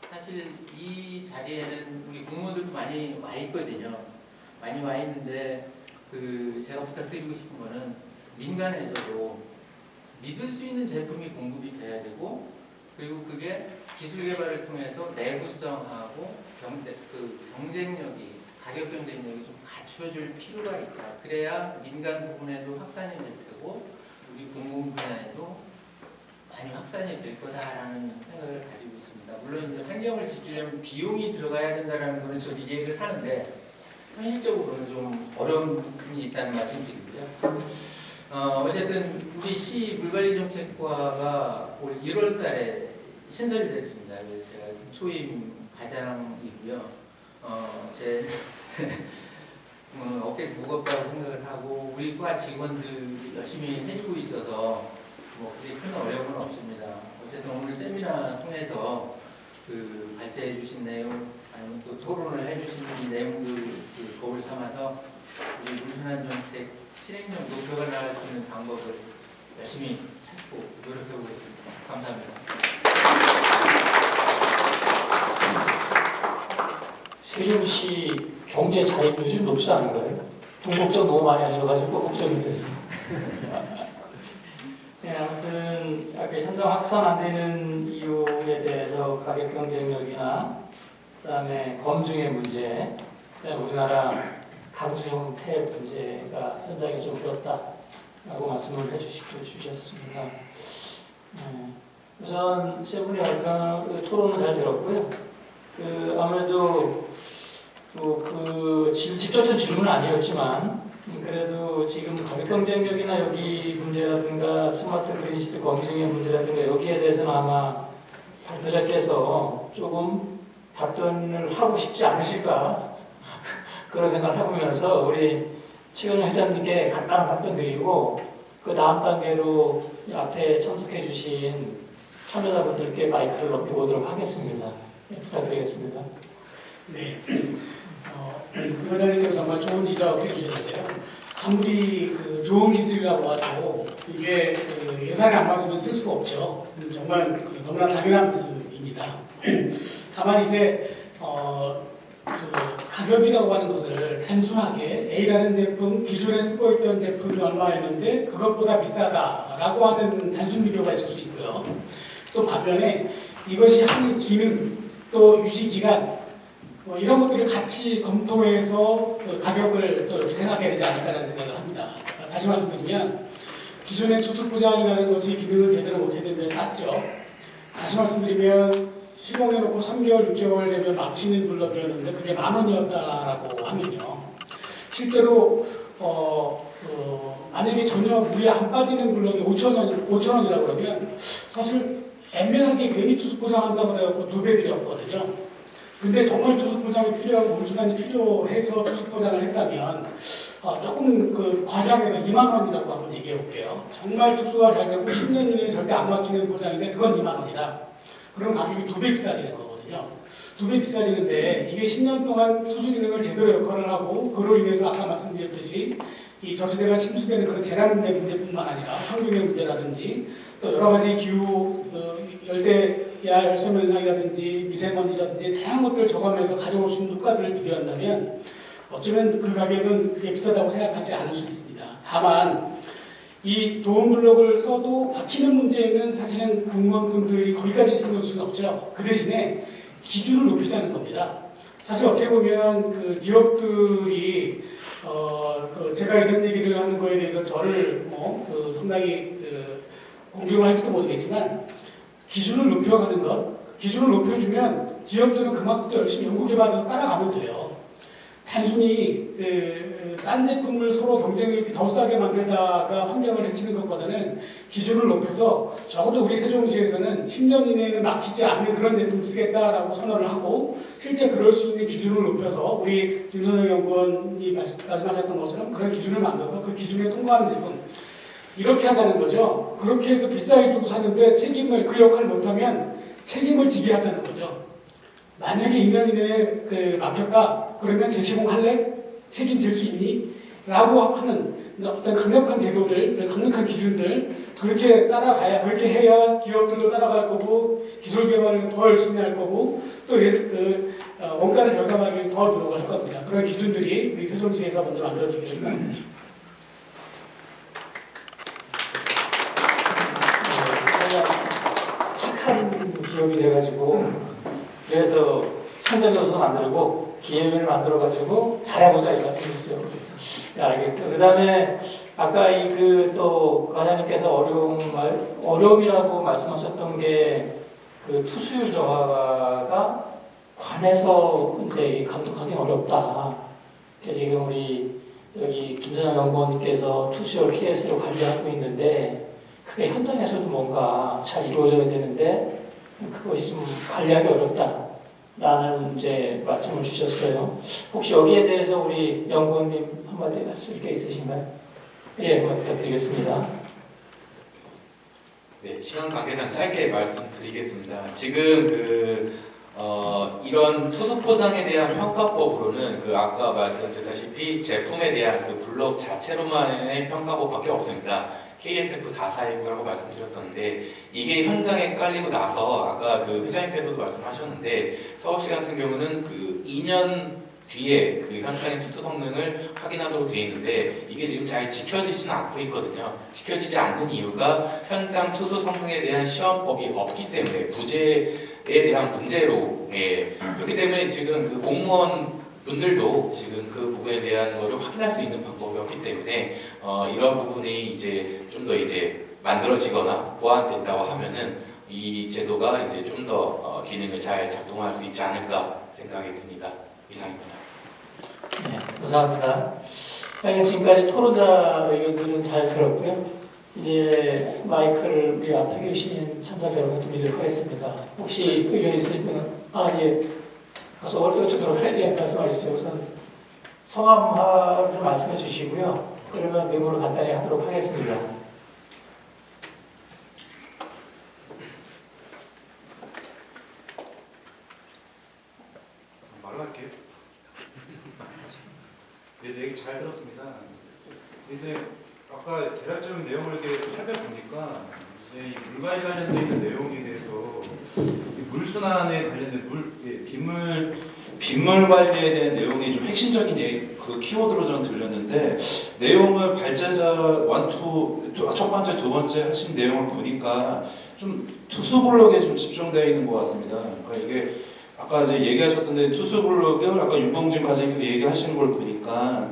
사실 이 자리에는 우리 공무원들도 많이 와 있거든요. 많이 와 있는데 제가 부탁드리고 싶은 거는 민간에서도 믿을 수 있는 제품이 공급이 돼야 되고 그리고 그게 기술 개발을 통해서 내구성하고 경쟁력이 가격 경쟁력이 좀 갖춰줄 필요가 있다. 그래야 민간 부분에도 확산이 될 테고 우리 공공 분야에도 많이 확산이 될 거다라는 생각을 가지고 있습니다. 물론 이제 환경을 지키려면 비용이 들어가야 된다는 거는 저도 얘기를 하는데 현실적으로는 좀 어려운 부분이 있다는 말씀드리고요. 어쨌든 우리 시 물관리정책과가 올 1월 달에 신설이 됐습니다. 그래서 제가 초임 과장이고요. 제 어깨 무겁다고 생각을 하고 우리 과 직원들이 열심히 해주고 있어서 뭐 그렇게 큰 어려움은 없습니다. 어쨌든 오늘 세미나 통해서 발제해 주신 내용 아니면 또 토론을 해주신 이 내용들 법을 삼아서 우리 물순환 정책 실행력 높여가 나갈 수 있는 방법을 열심히 찾고 노력해 보겠습니다. 감사합니다. 세종시 경제 자립률이 좀 높지 않은가요? 동국적 너무 많이 하셔가지고 걱정이 됐어요. 네, 아무튼 아까 현장 확산 안 되는 이유에 대해서 가격 경쟁력이나 그다음에 검증의 문제, 그다음에 우리나라 강수 형태 문제가 현장에 좀 어렵다라고 말씀을 해주셨습니다. 우선 세 분이 토론은 잘 들었고요. 아무래도 직접적인 질문은 아니었지만 그래도 지금 가격 경쟁력이나 여기 문제라든가 스마트 그린시티 검증의 문제라든가 여기에 대해서는 아마 발표자께서 조금 답변을 하고 싶지 않으실까 그런 생각을 해보면서 우리 최근영 회장님께 간단한 답변 드리고 그 다음 단계로 앞에 참석해 주신 참여자분들께 마이크를 넘겨보도록 하겠습니다. 네, 부탁드리겠습니다. 네, 부회장님께서 정말 좋은 지적해 주셨는데요. 아무리 좋은 기술이라고 해도 이게 예산에 안 맞으면 쓸 수가 없죠. 정말 너무나 당연한 것입니다. 다만 이제 가격이라고 하는 것을 단순하게 A라는 제품, 기존에 쓰고 있던 제품이 얼마였는데 그것보다 비싸다라고 하는 단순 비교가 있을 수 있고요. 또 반면에 이것이 하는 기능, 또 유지 기간 이런 것들을 같이 검토해서 가격을 또 생각해야 되지 않을까라는 생각을 합니다. 다시 말씀드리면 기존의 투숙 포장이라는 것이 기능을 제대로 못했는데 쌌죠. 다시 말씀드리면 시공해놓고 3개월, 6개월 되면 막히는 블럭이었는데 그게 10,000원이었다라고 하면요. 실제로 만약에 전혀 물이 안 빠지는 블럭이 5,000원이라고 그러면 사실 애매하게 괜히 투숙 포장한다고 그래갖고 2배 드렸거든요. 근데 정말 투숙 포장이 필요하고 물순환이 필요해서 투숙 포장을 했다면 조금 과장해서 20,000원이라고 한번 얘기해 볼게요. 정말 투수가 잘 되고 10년 이내에 절대 안 막히는 포장인데 그건 20,000원이다. 그럼 가격이 2배 비싸지는 거거든요. 2배 비싸지는데 이게 10년 동안 투수 기능을 제대로 역할을 하고 그로 인해서 아까 말씀드렸듯이 이 전시대가 침수되는 그런 재난 문제뿐만 아니라 환경의 문제라든지 또 여러 가지 기후 열대야 열섬현상이라든지 미세먼지라든지 다양한 것들을 저감해서 가져올 수 있는 효과들을 비교한다면 어쩌면 그 가격은 그게 비싸다고 생각하지 않을 수 있습니다. 다만 이 좋은 블록을 써도 막히는 문제는 사실은 공무원분들이 거기까지 신경 쓸 수는 없죠. 그 대신에 기준을 높이자는 겁니다. 사실 어떻게 보면 기업들이 제가 이런 얘기를 하는 거에 대해서 저를 상당히 공격을 할지도 모르겠지만 기준을 높여가는 것, 기준을 높여주면 기업들은 그만큼 또 열심히 연구개발을 따라가면 돼요. 단순히 싼 제품을 서로 경쟁력이 더 싸게 만들다가 환경을 해치는 것보다는 기준을 높여서 적어도 우리 세종시에서는 10년 이내에는 막히지 않는 그런 제품을 쓰겠다라고 선언을 하고 실제 그럴 수 있는 기준을 높여서 우리 김선영 연구원이 말씀하셨던 것처럼 그런 기준을 만들어서 그 기준에 통과하는 제품 이렇게 하자는 거죠. 그렇게 해서 비싸게 주고 사는데 책임을 그 역할을 못하면 책임을 지게 하자는 거죠. 만약에 2년 이내에 막혔다 그러면 재시공할래? 책임질 수 있니? 라고 하는 어떤 강력한 제도들, 강력한 기준들 그렇게 따라가야, 그렇게 해야 기업들도 따라갈 거고 기술 개발을 더 열심히 할 거고 또 원가를 절감하기 위해 더 노력을 할 겁니다. 그런 기준들이 우리 세종시에서 먼저 만들어지기를 바랍니다. 착한 기업이 돼가지고 그래서 선정교수도 만들고 기획을 만들어가지고 잘해보자 이 말씀이시죠. 알겠고 그 다음에 아까 또 과장님께서 어려움이라고 말씀하셨던 게 그 투수율 저하가 관에서 이제 감독하기 어렵다. 그래서 지금 우리 여기 김선영 연구원님께서 투수율 KS를 관리하고 있는데 그게 현장에서도 뭔가 잘 이루어져야 되는데 그것이 좀 관리하기 어렵다라는 이제 말씀을 주셨어요. 혹시 여기에 대해서 우리 연구원님 한마디 하실 게 있으신가요? 예, 부탁드리겠습니다. 네, 시간 관계상 짧게 말씀드리겠습니다. 지금 이런 투수 포장에 대한 평가법으로는 아까 말씀드렸다시피 제품에 대한 블록 자체로만의 평가법밖에 없습니다. KSF 4419라고 말씀드렸었는데 이게 현장에 깔리고 나서 아까 회장님께서도 말씀하셨는데 서울시 같은 경우는 2년 뒤에 현장의 투수 성능을 확인하도록 되어 있는데 이게 지금 잘 지켜지지는 않고 있거든요. 지켜지지 않는 이유가 현장 투수 성능에 대한 시험법이 없기 때문에 부재에 대한 문제로 그렇기 때문에 지금 공무원 분들도 지금 그 부분에 대한 거를 확인할 수 있는 방법이 없기 때문에 이런 부분이 이제 좀 더 만들어지거나 보완된다고 하면은 이 제도가 이제 좀 더 기능을 잘 작동할 수 있지 않을까 생각이 듭니다. 이상입니다. 네, 감사합니다. 지금까지 토론자 의견들은 잘 들었고요. 이제 마이크를 우리 앞에 계신 참석 여러분 드리도록 하겠습니다. 혹시 의견 있으신 분은 예. 가서 여쭤보도록 예, 말씀하시죠. 우선 성함을 말씀해 주시고요. 그러면 메모를 간단히 하도록 하겠습니다. 말로 할게요. 네, 얘기 잘 들었습니다. 이제 아까 대략적인 내용을 이렇게 살펴보니까 이제 이 물관리 관련되어 있는 내용에 대해서 물순환에 관련된 빗물 관리에 대한 내용이 좀 핵심적인 키워드로 저는 들렸는데 내용을 발제자 첫 번째, 두 번째 하신 내용을 보니까 좀 투수 블록에 좀 집중되어 있는 것 같습니다. 그러니까 이게 아까 이제 얘기하셨던데 투수 블록을 아까 윤봉진 과장님께서 얘기하시는 걸 보니까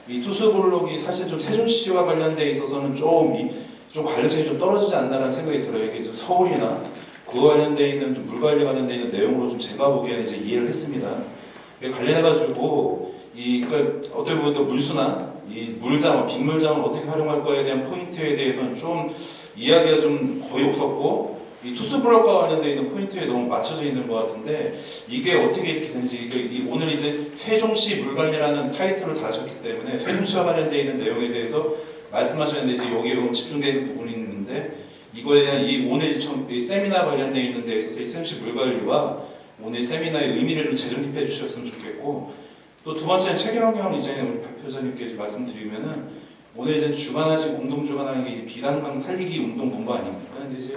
이 투수 블록이 사실 좀 세종시와 관련돼 있어서는 좀 관련성이 좀 떨어지지 않나라는 생각이 들어요. 이게 좀 서울이나 그와 관련돼 있는 좀 물관리 관련돼 있는 내용으로 좀 제가 보기에는 이제 이해를 했습니다. 관련해가지고 그러니까 어떻게 보면 또 물순환, 이 물자원, 빗물자원을 어떻게 활용할 거에 대한 포인트에 대해서는 좀 이야기가 좀 거의 없었고 이 투수 블록과 관련돼 있는 포인트에 너무 맞춰져 있는 것 같은데 이게 어떻게 이렇게 되는지 오늘 이제 세종시 물관리라는 타이틀을 다셨기 때문에 세종시와 관련돼 있는 내용에 대해서 말씀하셨는데 이제 여기에 집중되는 부분이 있는데 이거에 대한 오늘 이 세미나 관련돼 있는 데 있어서 이 세종시 물관리와 오늘 세미나의 의미를 좀 재정립해 주셨으면 좋겠고 또 두 번째는 최경영 이제 우리 발표자님께 말씀드리면은 오늘 이제 주관하신 공동 주관하는 게 비단강 살리기 운동 본부 아닙니까? 근데 이제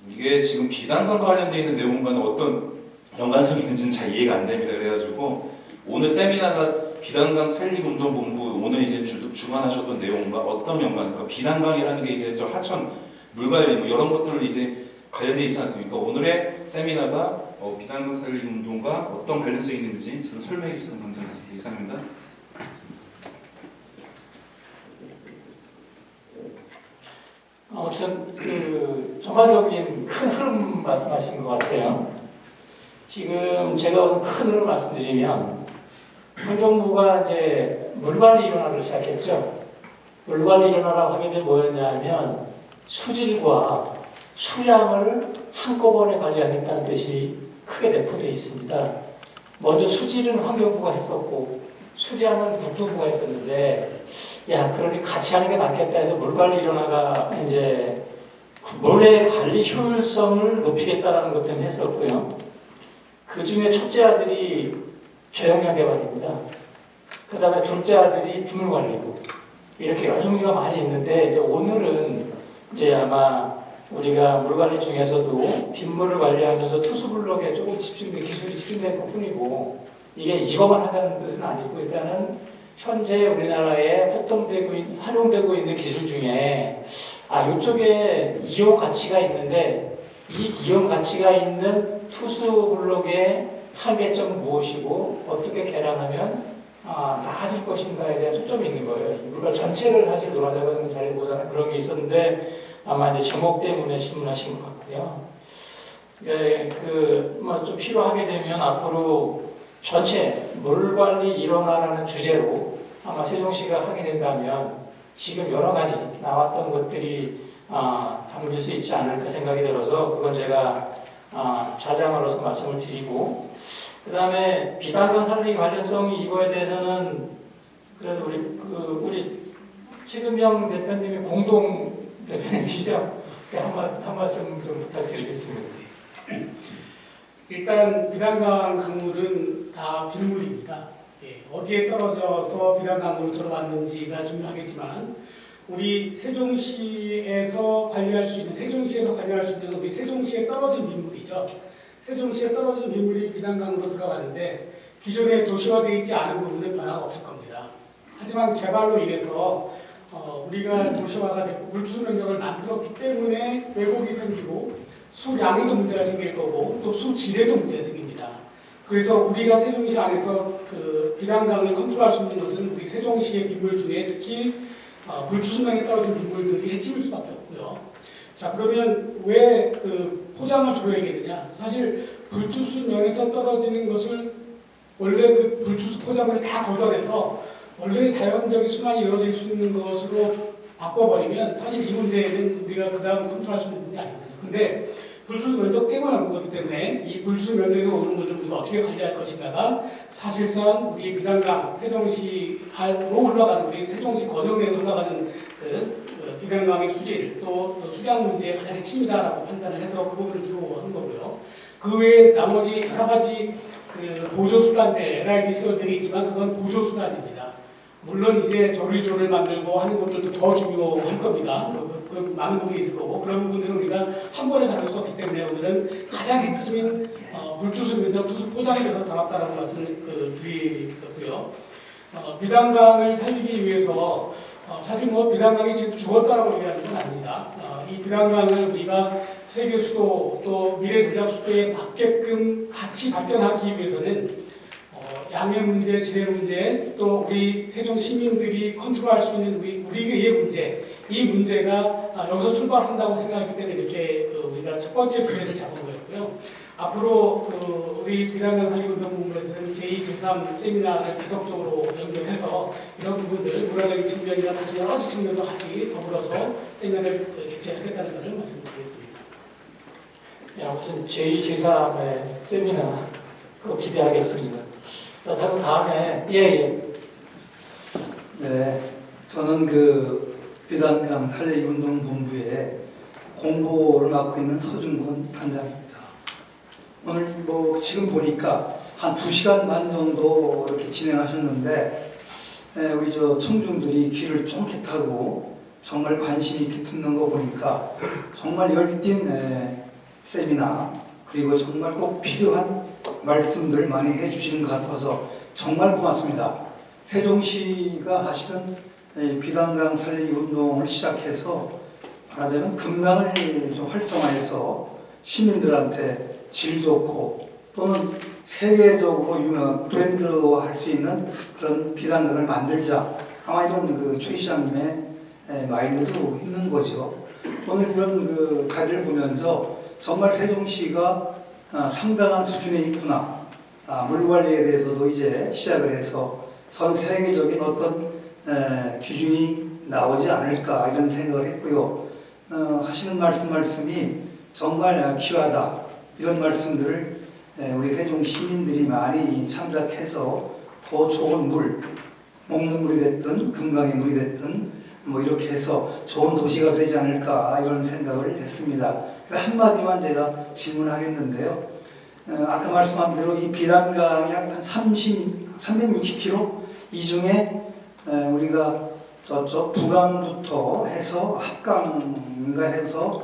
이게 지금 비단강과 관련돼 있는 내용과는 어떤 연관성이 있는지는 잘 이해가 안 됩니다. 그래가지고 오늘 세미나가 비단강 살리기 운동 본부 오늘 이제 주관하셨던 내용과 어떤 연관? 그러니까 비단강이라는 게 이제 저 하천 물관리 이런 것들을 이제 관련돼 있지 않습니까? 오늘의 세미나가 비단강 살리기 운동과 어떤 관련성이 있는지 좀 설명해 주시면 감사하겠습니다. 이상입니다. 아무튼 전반적인 큰 흐름 말씀하신 것 같아요. 지금 제가 우선 큰 흐름 말씀드리면 환경부가 이제 물관리 일원화를 시작했죠. 물관리 일원화라고 하게 된 뭐였냐면 수질과 수량을 한꺼번에 관리하겠다는 뜻이 크게 내포되어 있습니다. 먼저 수질은 환경부가 했었고 수량은 국토부가 했었는데 그러니 같이 하는 게 낫겠다 해서 물관리 일원화가 이제 물의 관리 효율성을 높이겠다라는 것 때문에 했었고요. 그 중에 첫째 아들이 저영양 개발입니다. 그 다음에 둘째 아들이 빗물관리고 이렇게 여러 종류가 많이 있는데 이제 오늘은 이제 아마 우리가 물관리 중에서도 빗물을 관리하면서 투수블럭에 조금 기술이 집중될 것뿐이고 이게 이거만 하자는 뜻은 아니고 일단은 현재 우리나라에 활용되고 있는 기술 중에 이쪽에 이용 가치가 있는데 이 이용 가치가 있는 투수블럭의 한계점은 무엇이고 어떻게 개량하면 나아질 것인가에 대한 초점이 있는 거예요. 우리가 전체를 사실 논하자는 자리보다는 그런 게 있었는데 아마 이제 제목 때문에 질문하신 것 같고요. 좀 필요하게 되면 앞으로 전체 물 관리 일원화라는 주제로 아마 세종시가 하게 된다면 지금 여러 가지 나왔던 것들이 담길 수 있지 않을까 생각이 들어서 그건 제가 좌장으로서 말씀을 드리고 그 다음에 비단강 살리기 관련성이 이거에 대해서는 그래도 우리 최근명 대표님이 공동 대표님이시죠? 한 말씀 좀 부탁드리겠습니다. 일단 비단강 강물은 다 빗물입니다. 어디에 떨어져서 비단강 강물로 들어왔는지가 중요하겠지만 우리 세종시에서 관리할 수 있는 우리 세종시에 떨어진 빗물이죠. 세종시에 떨어진 빗물이 비단강으로 들어가는데 기존에 도시화되어 있지 않은 부분은 변화가 없을 겁니다. 하지만 개발로 인해서 우리가 도시화가 됐고 물투수 면적을 만들었기 때문에 왜곡이 생기고 수량에도 문제가 생길 거고 또 수질에도 문제가 생깁니다. 그래서 우리가 세종시 안에서 그 비단강을 컨트롤할 수 있는 것은 우리 세종시의 빗물 중에 특히 물투수명에 떨어진 빗물들이 핵심일 수밖에 없고요. 자, 그러면 왜 그 포장을 줄여야겠느냐? 사실 불투수면에서 떨어지는 것을 원래 그 불투수 포장을 다 걷어내서 원래 자연적인 순환이 이루어질 수 있는 것으로 바꿔버리면 사실 이 문제는 우리가 그 다음 컨트롤할 수 있는 문제 아니거든요. 근데 불수수 면적 때문에 오는 거기 때문에 이 불수수 면적에 오는 것을 우리가 어떻게 관리할 것인가가 사실상 우리 비단강 세종시로 흘러가는 우리 세종시 권역내에서 흘러가는 그 비단강의 수질 또 수량 문제의 가장 핵심이다라고 판단을 해서 그 부분을 주로 하는 거고요. 그 외에 나머지 여러 가지 그 보조수단들, LID들이 있지만 그건 보조수단입니다. 물론 이제 조리조를 만들고 하는 것들도 더 중요할 겁니다. 그 많은 부분이 있을 거고 그런 부분들은 우리가 한 번에 다룰 수 없기 때문에 오늘은 가장 핵심인 불투수 면적 투수 포장에 대해서 다뤘다라고 말씀을 드리고요. 비단강을 살리기 위해서 사실 비단강이 지금 죽었다라고 얘기하는 건 아닙니다. 이 비단강을 우리가 세계 수도 또 미래 전략 수도에 맞게끔 같이 발전하기 위해서는 양의 문제, 질의 문제, 또 우리 세종 시민들이 컨트롤할 수 있는 우리의 문제, 이 문제가 여기서 출발한다고 생각하기 때문에 이렇게 우리가 첫 번째 부제를 잡은 거였고요. 앞으로 우리 비단강 살리운동 부분에서는 제2, 제3 세미나를 계속적으로 연결해서 이런 부분들, 문화적인 측면이나 다른 여러 가지 측면도 같이 더불어서 세미나를 개최하겠다는 것을 말씀드리겠습니다. 아무튼 제2, 제3의 세미나 그거 기대하겠습니다. 자, 다음에 예. 네, 저는 그 비단강 살리기 운동 본부에 공보를 맡고 있는 서준권 단장입니다. 오늘 지금 보니까 한 2시간 반 정도 이렇게 진행하셨는데 우리 청중들이 귀를 쫑긋하고 정말 관심 있게 듣는 거 보니까 정말 열띤 세미나 그리고 정말 꼭 필요한 말씀들 많이 해주시는 것 같아서 정말 고맙습니다. 세종시가 사실은 비단강 살리기 운동을 시작해서 말하자면 금강을 좀 활성화해서 시민들한테 질 좋고 또는 세계적으로 유명 브랜드화할 수 있는 그런 비단강을 만들자. 아마 이런 최 시장님의 마인드도 있는 거죠. 오늘 이런 자리를 보면서 정말 세종시가 상당한 수준에 있구나. 물관리에 대해서도 이제 시작을 해서 전 세계적인 어떤 기준이 나오지 않을까 이런 생각을 했고요. 하시는 말씀이 정말 귀하다. 이런 말씀들을 우리 세종 시민들이 많이 참작해서 더 좋은 물, 먹는 물이 됐든 금강의 물이 됐든 이렇게 해서 좋은 도시가 되지 않을까 이런 생각을 했습니다. 그래서 한마디만 제가 질문하겠는데요. 아까 말씀한 대로 이 비단강이 한 360km 이 중에 우리가 저쪽 북안부터 해서 합강인가 해서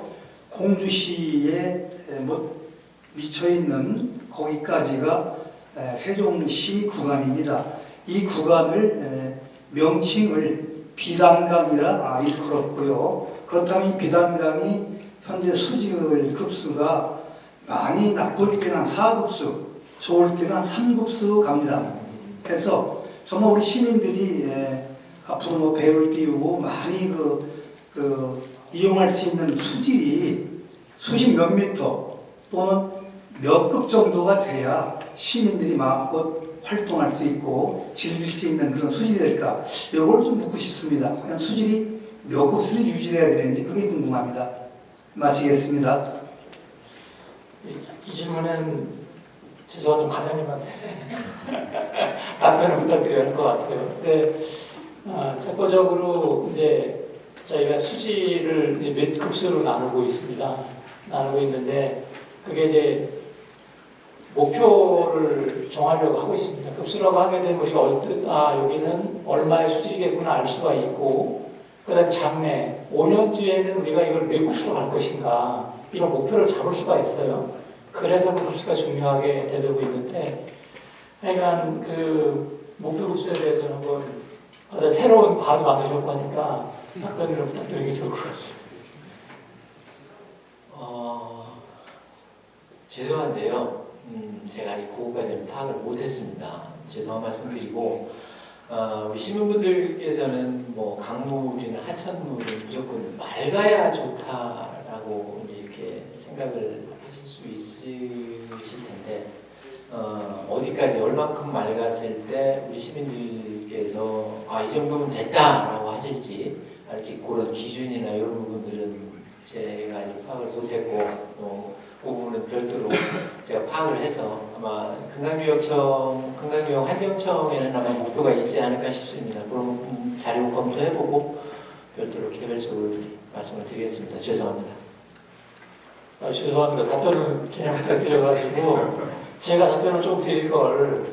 공주시에 미쳐 있는 거기까지가 세종시 구간입니다. 이 구간을 명칭을 비단강이라 일컬었고요. 그렇다면 이 비단강이 현재 수질 급수가 많이 나쁠 때는 한 4급수, 좋을 때는 한 3급수 갑니다. 그래서 정말 우리 시민들이 앞으로 뭐 배를 띄우고 많이 이용할 수 있는 수질이 수십 몇 미터 또는 몇 급 정도가 돼야 시민들이 마음껏 활동할 수 있고 즐길 수 있는 그런 수질이 될까? 이걸 좀 묻고 싶습니다. 과연 수질이 몇 급수를 유지해야 되는지 그게 궁금합니다. 마치겠습니다. 이 질문은 죄송한 과장님한테 답변을 부탁드려야 할 것 같아요. 근데 첫번적으로 이제 저희가 수질을 이제 몇 급수로 나누고 있습니다. 나누고 있는데 그게 이제 목표를 정하려고 하고 있습니다. 급수라고 하게 되면 우리가 여기는 얼마의 수질이겠구나 알 수가 있고, 그다음 장래 5년 뒤에는 우리가 이걸 몇 급수로 갈 것인가 이런 목표를 잡을 수가 있어요. 그래서 그 급수가 중요하게 되고 있는데, 하여간 그 목표 급수에 대해서는 한번 새로운 과도 만드셨고 하니까 답변을 부탁드리는 게 좋을 것 같습니다. 죄송한데요. 제가 아직 그거까지는 파악을 못했습니다. 죄송한 말씀드리고, 우리 시민분들께서는 뭐 강물이나 하천물이 무조건 맑아야 좋다라고 이렇게 생각을 하실 수 있으실 텐데, 어디까지 얼마큼 맑았을 때 우리 시민들께서 이 정도면 됐다라고 하실지, 아직 그런 기준이나 이런 부분들은 제가 아직 파악을 못했고, 그 부분은 별도로 제가 파악을 해서 아마 금강유형 환경청에는 아마 목표가 있지 않을까 싶습니다. 그럼 자료 검토해보고 별도로 개별적으로 말씀을 드리겠습니다. 죄송합니다. 죄송합니다. 답변을 그냥 부탁드려가지고 제가 답변을 좀 드릴 걸.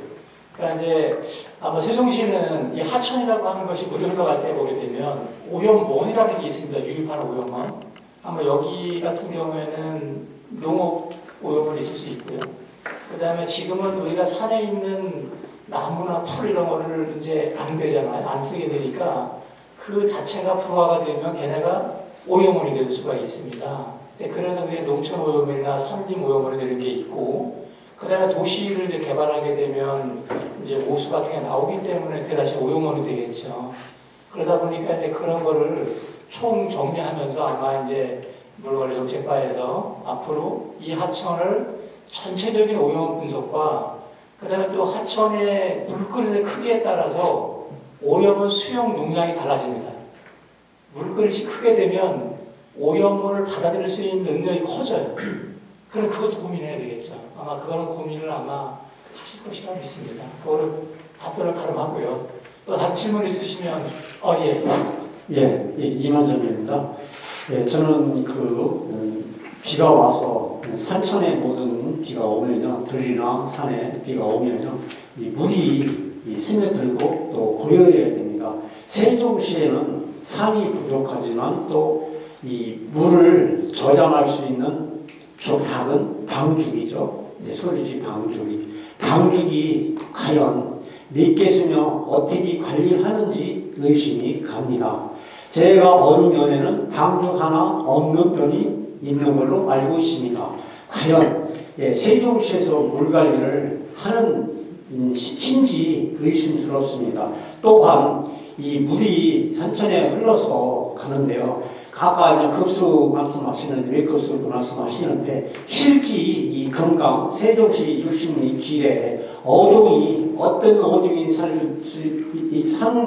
그러니까 이제 아마 세종시는 이 하천이라고 하는 것이 물이 흘러갈 때 보게 되면 오염원이라는 게 있습니다. 유입하는 오염원. 아마 여기 같은 경우에는 농업 오염은 있을 수 있고요. 그 다음에 지금은 우리가 산에 있는 나무나 풀 이런 거를 이제 안 되잖아요. 안 쓰게 되니까 그 자체가 불화가 되면 걔네가 오염원이 될 수가 있습니다. 그래서 그게 농촌 오염원이나 산림 오염원이 되는 게 있고, 그 다음에 도시를 이제 개발하게 되면 이제 오수 같은 게 나오기 때문에 그게 다시 오염원이 되겠죠. 그러다 보니까 이제 그런 거를 총 정리하면서 아마 이제 물관리정책과에서 앞으로 이 하천을 전체적인 오염 분석과 그 다음에 또 하천의 물그릇의 크기에 따라서 오염은 수용 용량이 달라집니다. 물그릇이 크게 되면 오염을 받아들일 수 있는 능력이 커져요. 그럼 그것도 고민해야 되겠죠. 아마 그거는 고민을 아마 하실 것이라고 믿습니다. 그거를 답변을 가름하고요. 또 다른 질문 있으시면 예, 이만정입니다. 예, 저는 비가 와서 산천에 모든 비가 오면요, 들이나 산에 비가 오면요, 이 물이 스며들고 또 고여야 됩니다. 세종시에는 산이 부족하지만 또 이 물을 저장할 수 있는 작은 방죽이죠. 소리지 방죽이 과연 몇 개수며 어떻게 관리하는지 의심이 갑니다. 제가 어느 면에는 방죽 하나 없는 편이 있는 걸로 알고 있습니다. 과연 세종시에서 물 관리를 하는 신지 의심스럽습니다. 또한 이 물이 산천에 흘러서 가는데요. 아까 그냥 급수 말씀하시는데 왜 급수 말씀하시는데 실제 이 금강 세종시 60리 길에 어종이 어떤 어종이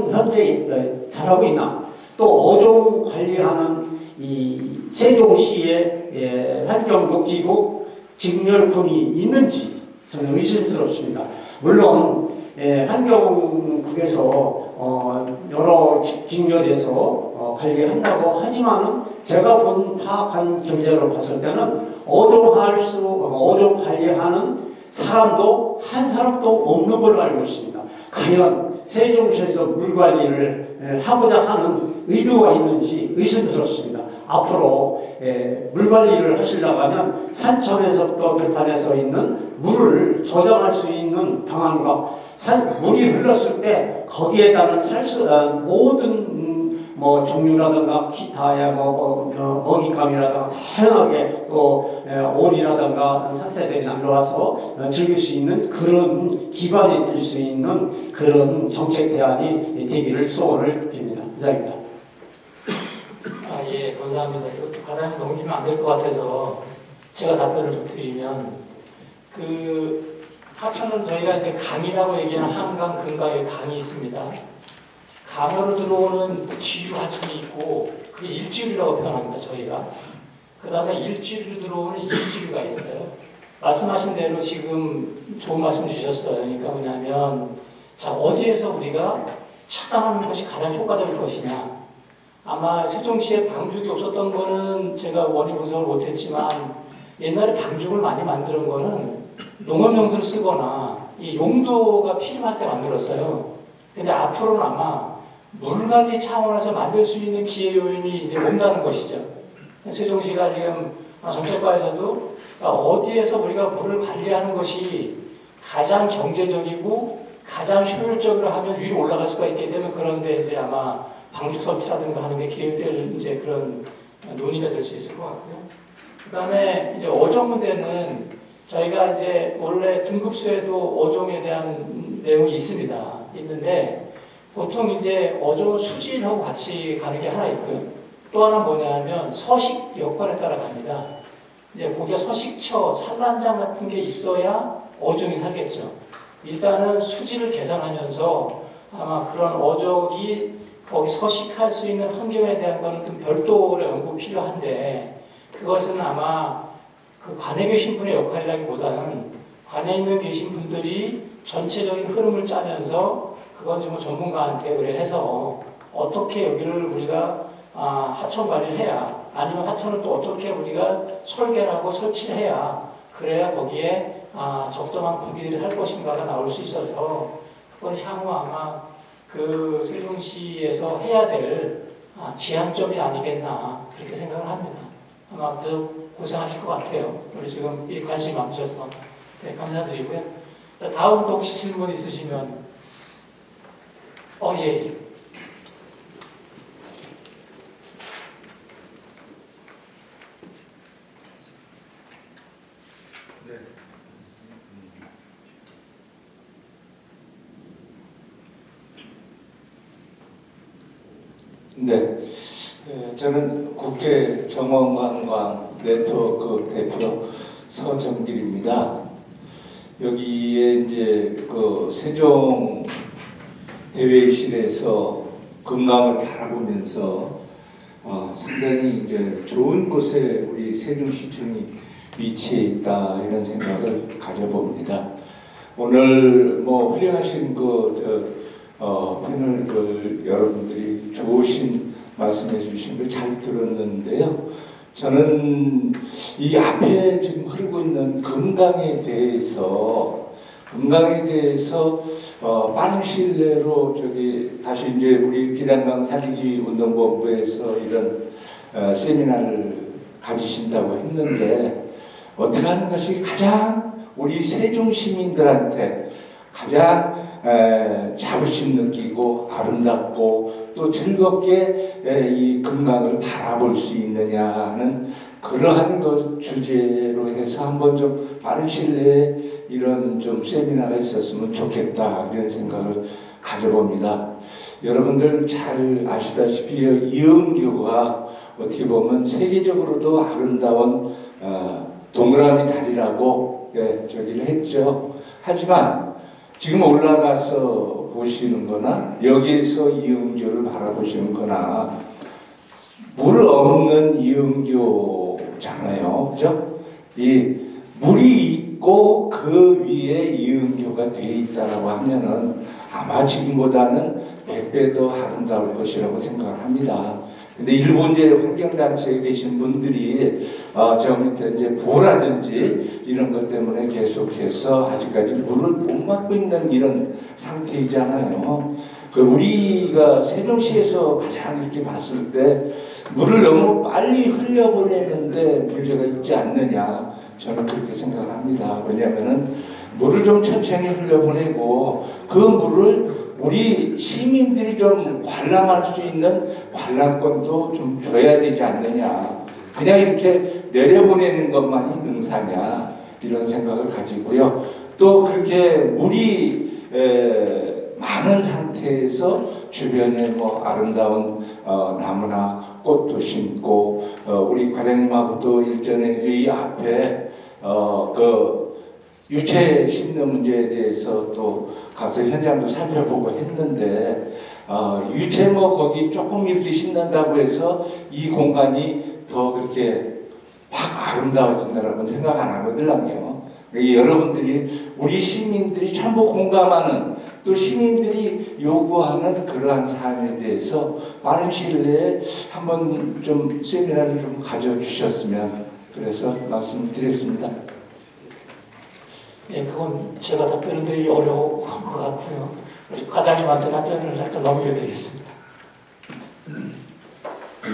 현재 잘하고 있나, 또 어종 관리하는 이 세종시의 환경복지국 직렬군이 있는지 저는 의심스럽습니다. 물론 환경국에서 여러 직렬에서 관리한다고 하지만은 제가 파악한 경제로 봤을 때는 어종 관리하는 사람도 한 사람도 없는 걸로 알고 있습니다. 과연 세종시에서 물 관리를 하고자 하는 의도가 있는지 의심스럽습니다. 앞으로 물 관리를 하시려고 하면 산천에서부터 들판에서 있는 물을 저장할 수 있는 방안과 물이 흘렀을 때 거기에 따른 모든 뭐 종류라든가 기타의 먹잇감이라든가 다양하게 또 오리라든가 산새들이 날라와서 즐길 수 있는 그런 기반이 될 수 있는 그런 정책 대안이 되기를 소원을 빕니다. 이상입니다. 예, 감사합니다. 이것도 과장님 넘기면 안 될 것 같아서 제가 답변을 좀 드리면, 하천은 저희가 이제 강이라고 얘기하는 한강, 금강에 강이 있습니다. 강으로 들어오는 지류 하천이 있고, 그게 일지류라고 표현합니다, 저희가. 그 다음에 일지류로 들어오는 일지류가 있어요. 말씀하신 대로 지금 좋은 말씀 주셨어요. 그러니까 뭐냐면, 자, 어디에서 우리가 차단하는 것이 가장 효과적일 것이냐. 아마 세종시에 방죽이 없었던 거는 제가 원인 분석을 못했지만, 옛날에 방죽을 많이 만드는 거는 농업용수를 쓰거나 이 용도가 필요할 때 만들었어요. 근데 앞으로는 아마 물관리 차원에서 만들 수 있는 기회 요인이 이제 온다는 것이죠. 세종시가 지금 정책과에서도 어디에서 우리가 물을 관리하는 것이 가장 경제적이고 가장 효율적으로 하면 위로 올라갈 수가 있게 되면, 그런데 이제 아마 방죽 설치라든가 하는 게 계획될 이제 그런 논의가 될 수 있을 것 같고요. 그 다음에 이제 어종 문제는 저희가 이제 원래 등급수에도 어종에 대한 내용이 있는데 보통 이제 어종은 수질하고 같이 가는 게 하나 있고요. 또 하나 뭐냐면 서식 여건에 따라 갑니다. 이제 거기에 서식처, 산란장 같은 게 있어야 어종이 살겠죠. 일단은 수질을 개선하면서 아마 그런 어종이 거기 서식할 수 있는 환경에 대한 거는 좀 별도의 연구 필요한데, 그것은 아마 그 관에 계신 분의 역할이라기보다는 관에 있는 계신 분들이 전체적인 흐름을 짜면서 그건 좀 전문가한테 의뢰해서 어떻게 여기를 우리가 하천 관리를 해야, 아니면 하천을 또 어떻게 우리가 설계를 하고 설치를 해야, 그래야 거기에 적당한 고기들이 살 것인가가 나올 수 있어서, 그건 향후 아마 그 세종시에서 해야 될 지향점이 아니겠나 그렇게 생각을 합니다. 아마 계속 고생하실 것 같아요. 우리 지금 이 관심 많으셔서 네, 감사드리고요. 자, 다음 또 혹시 질문 있으시면 예. 네, 저는 국회 정원관광 네트워크 대표 서정길입니다. 여기에 이제 그 세종 대회실에서 금강을 바라보면서 상당히 이제 좋은 곳에 우리 세종시청이 위치해 있다, 이런 생각을 가져봅니다. 오늘 뭐 훌륭하신 패널들 여러분들이 좋으신 말씀해 주신 거 잘 들었는데요. 저는 이 앞에 지금 흐르고 있는 금강에 대해서 빠른 시일 내로 다시 이제 우리 비단강 살리기 운동본부에서 이런 세미나를 가지신다고 했는데, 어떻게 하는 것이 가장 우리 세종 시민들한테 가장 자부심 느끼고 아름답고 또 즐겁게 이 금강을 바라볼 수 있느냐 하는 그러한 것 주제로 해서 한번 좀 빠른 시일 내에 이런 좀 세미나가 있었으면 좋겠다, 이런 생각을 가져봅니다. 여러분들 잘 아시다시피 이은교가 어떻게 보면 세계적으로도 아름다운 동그라미 다리라고 저기를 했죠. 하지만 지금 올라가서 보시는 거나 여기에서 이은교를 바라보시는 거나 물 없는 이은교잖아요. 그죠? 이 물이 있고 그 위에 이은교가 돼 있다라고 하면은 아마 지금보다는 100배 더 아름다울 것이라고 생각합니다. 근데 일본 이제 환경단체에 계신 분들이 저 밑에 이제 보라든지 이런 것 때문에 계속해서 아직까지 물을 못 맞고 있는 이런 상태이잖아요. 우리가 세종시에서 가장 이렇게 봤을 때 물을 너무 빨리 흘려보내는데 문제가 있지 않느냐, 저는 그렇게 생각을 합니다. 왜냐하면은 물을 좀 천천히 흘려보내고 그 물을 우리 시민들이 좀 관람할 수 있는 관람권도 좀 줘야 되지 않느냐. 그냥 이렇게 내려보내는 것만이 능사냐, 이런 생각을 가지고요. 또 그렇게 물이 많은 상태에서 주변에 뭐 아름다운 나무나 꽃도 심고 우리 과장님하고도 일전에 이 앞에 그 유채 심는 문제에 대해서 또 가서 현장도 살펴보고 했는데 유채 뭐 거기 조금 이렇게 심는다고 해서 이 공간이 더 그렇게 막 아름다워진다라고는 생각 안 하거든요. 여러분들이 우리 시민들이 전부 공감하는 또 시민들이 요구하는 그러한 사안에 대해서 빠른 시일 내에 한번 좀 세미나를 좀 가져주셨으면 그래서 말씀드렸습니다. 예, 그건 제가 답변을 드리기 어려울 것 같고요. 우리 과장님한테 답변을 살짝 넘겨야 되겠습니다.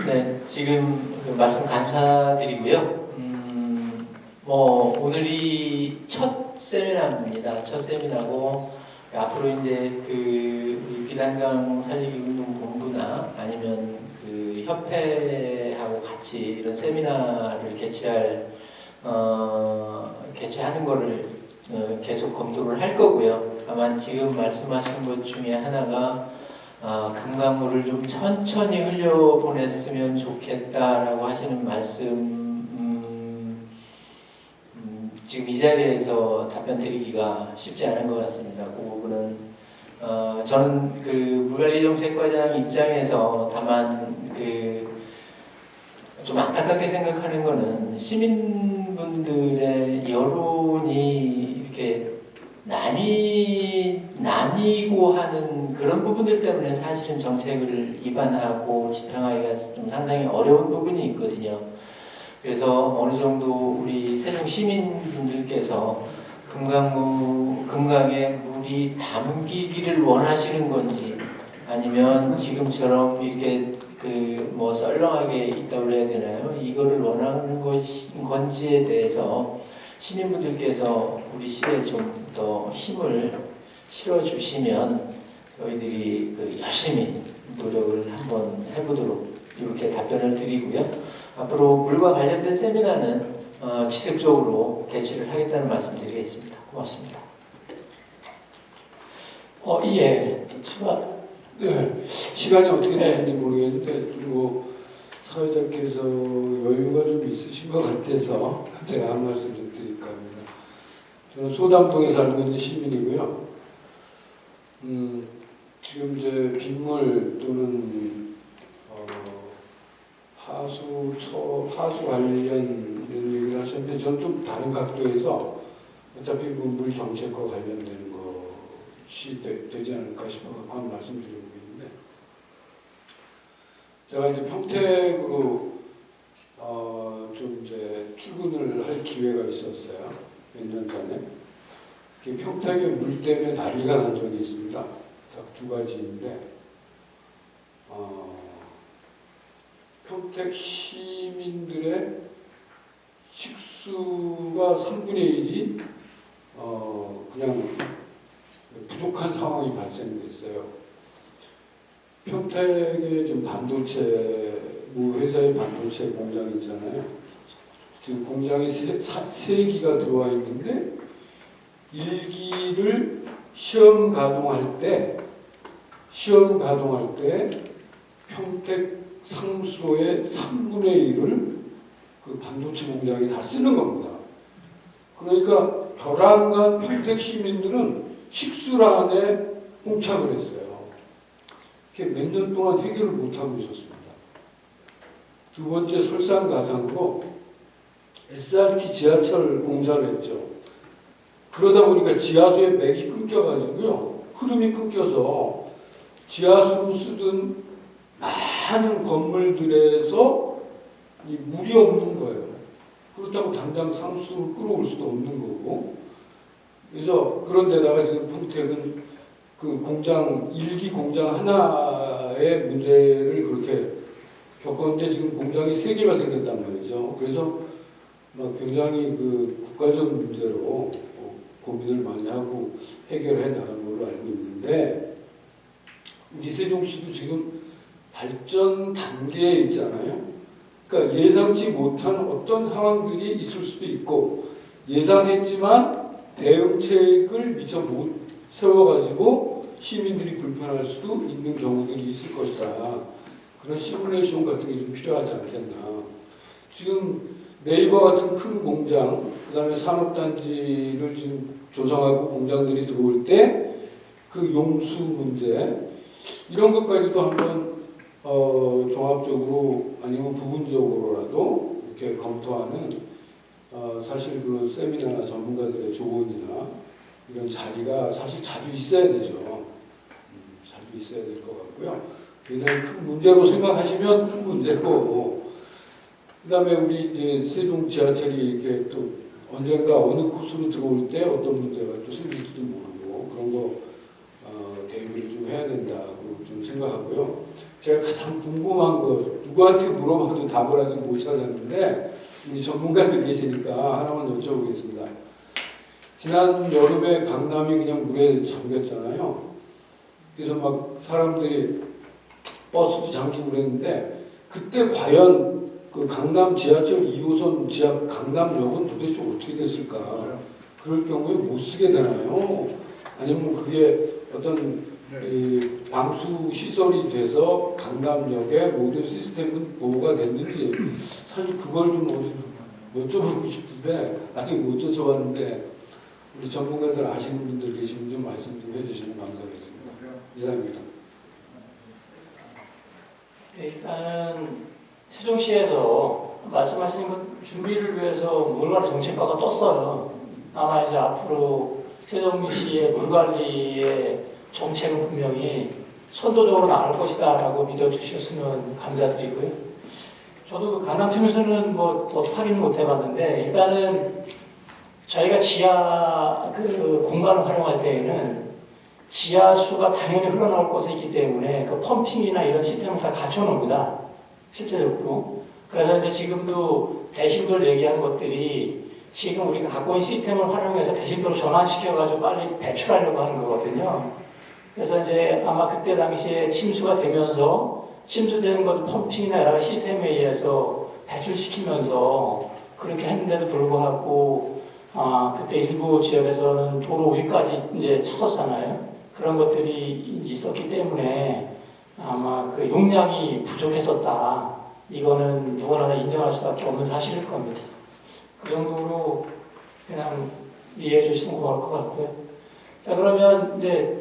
네, 지금 그 말씀 감사드리고요. 뭐 오늘이 첫 세미나입니다. 첫 세미나고 앞으로 이제 그 우리 비단강 살리기 운동 본부나 아니면 그 협회하고 같이 이런 세미나를 개최하는 거를 계속 검토를 할 거고요. 다만 지금 말씀하신 것 중에 하나가 금강물을 좀 천천히 흘려보냈으면 좋겠다라고 하시는 말씀, 지금 이 자리에서 답변 드리기가 쉽지 않은 것 같습니다. 그 부분은 저는 그 물관리정책과장 입장에서 다만 그 좀 안타깝게 생각하는 거는 시민분들의 여론이 이렇게 나뉘고 하는 그런 부분들 때문에 사실은 정책을 입안하고 집행하기가 좀 상당히 어려운 부분이 있거든요. 그래서 어느 정도 우리 세종 시민분들께서 금강에 물이 담기기를 원하시는 건지 아니면 지금처럼 이렇게 그 뭐 썰렁하게 있다고 그래야 되나요? 이거를 원하는 건지에 대해서 시민분들께서 우리 시에 좀 더 힘을 실어주시면 저희들이 그 열심히 노력을 한번 해보도록 이렇게 답변을 드리고요. 앞으로 물과 관련된 세미나는 지속적으로 개최를 하겠다는 말씀 드리겠습니다. 고맙습니다. 예. 네, 시간이 어떻게 되는지 모르겠는데 뭐 사회자께서 여유가 좀 있으신 것 같아서 제가 한 말씀 좀 드릴까 합니다. 저는 소담동에 살고 있는 시민이고요. 지금 이제 빗물 또는 하수 관련 이런 얘기를 하셨는데 저는 좀 다른 각도에서 어차피 물 정책과 관련되는 것이 되지 않을까 싶어서 한 말씀드리고 있는데 제가 이제 평택으로 좀 이제 출근을 할 기회가 있었어요. 몇 년 전에. 평택에 물 때문에 난리가 난 적이 있습니다. 딱 두 가지인데 평택 시민들의 식수가 3분의 1이 그냥 부족한 상황이 발생됐어요. 평택에 지금 반도체, 뭐 회사의 반도체 공장이 있잖아요. 지금 공장이 3기가 들어와 있는데 1기를 시험 가동할 때 평택 상수도의 3분의 1을 그 반도체 공장이 다 쓰는 겁니다. 그러니까 벼랑간 평택 시민들은 식수란에 봉착을 했어요. 그게 몇 년 동안 해결을 못하고 있었습니다. 두 번째 설상가상으로 SRT 지하철 공사를 했죠. 그러다 보니까 지하수에 맥이 끊겨가지고요. 흐름이 끊겨서 지하수로 쓰던 많은 건물들에서 이 물이 없는 거예요. 그렇다고 당장 상수를 끌어올 수도 없는 거고. 그래서 그런데다가 지금 평택은 그 공장, 일기 공장 하나의 문제를 그렇게 겪었는데 지금 공장이 3개가 생겼단 말이죠. 그래서 막 굉장히 그 국가적 문제로 고민을 많이 하고 해결해 나가는 걸로 알고 있는데, 우리 세종시도 지금 발전 단계에 있잖아요. 그러니까 예상치 못한 어떤 상황들이 있을 수도 있고, 예상했지만 대응책을 미처 못 세워가지고 시민들이 불편할 수도 있는 경우들이 있을 것이다. 그런 시뮬레이션 같은 게 좀 필요하지 않겠나. 지금 네이버 같은 큰 공장, 그 다음에 산업단지를 지금 조성하고 공장들이 들어올 때 그 용수 문제, 이런 것까지도 한번 종합적으로 아니면 부분적으로라도 이렇게 검토하는 사실 그 세미나나 전문가들의 조언이나 이런 자리가 사실 자주 있어야 되죠. 자주 있어야 될 것 같고요. 굉장히 큰 문제로 생각하시면 큰 문제고, 그 다음에 우리 이제 세종 지하철이 이렇게 또 언젠가 어느 코스로 들어올 때 어떤 문제가 또 생길지도 모르고, 그런 거 대비를 좀 해야 된다고 좀 생각하고요. 제가 가장 궁금한 거, 누구한테 물어봐도 답을 아직 못 찾았는데 우리 전문가들 계시니까 하나만 여쭤보겠습니다. 지난 여름에 강남이 그냥 물에 잠겼잖아요. 그래서 막 사람들이 버스도 잠기고 그랬는데, 그때 과연 그 강남 지하철 2호선 지하 강남역은 도대체 어떻게 됐을까? 그럴 경우에 못 쓰게 되나요? 아니면 그게 어떤 방수 시설이 돼서 강남역의 모든 시스템은 보호가 됐는지, 사실 그걸 좀 여쭤보고 싶은데 아직 못 여쭤봤는데, 우리 전문가들 아시는 분들 계시면 좀 말씀 좀 해주시면 감사하겠습니다. 이상입니다. 일단은 세종시에서 말씀하시는 것 준비를 위해서 물관리 정책과가 떴어요. 아마 이제 앞으로 세종시의 물관리의 정책은 분명히 선도적으로 나올 것이다라고 믿어주셨으면 감사드리고요. 저도 그 강남팀에서는 뭐 어떻게 확인을 못 해봤는데, 일단은 저희가 지하 그 공간을 활용할 때에는 지하수가 당연히 흘러나올 곳이 있기 때문에 그 펌핑이나 이런 시스템을 다 갖춰놓습니다. 실제적으로. 그래서 이제 지금도 대신도를 얘기한 것들이 지금 우리가 갖고 있는 시스템을 활용해서 대신도로 전환시켜가지고 빨리 배출하려고 하는 거거든요. 그래서 이제 아마 그때 당시에 침수가 되면서 침수되는 것을 펌핑이나 여러 시스템에 의해서 배출시키면서 그렇게 했는데도 불구하고 그때 일부 지역에서는 도로 위까지 이제 찼었잖아요. 그런 것들이 있었기 때문에 아마 그 용량이 부족했었다. 이거는 누구나 인정할 수밖에 없는 사실일 겁니다. 그 정도로 그냥 이해해 주시면 고마울 것 같고요. 자, 그러면 이제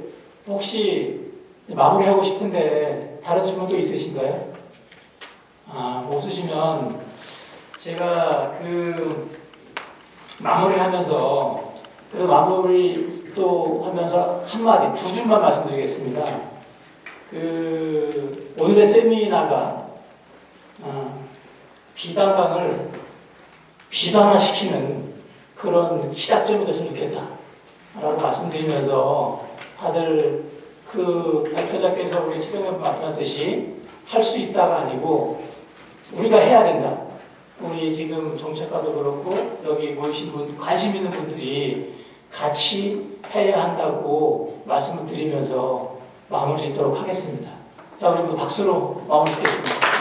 혹시 마무리하고 싶은데 다른 질문도 있으신가요? 없으시면 제가 그 마무리하면서 또 하면서 한마디, 2줄만 말씀드리겠습니다. 그 오늘의 세미나가 비단강을 비단화시키는 그런 시작점이 됐으면 좋겠다라고 말씀드리면서, 다들 그 발표자께서 우리 최경련 말씀하셨듯이 할 수 있다가 아니고 우리가 해야 된다. 우리 지금 정책가도 그렇고 여기 모이신 분, 관심 있는 분들이 같이 해야 한다고 말씀을 드리면서 마무리 짓도록 하겠습니다. 자, 우리 박수로 마무리 짓겠습니다.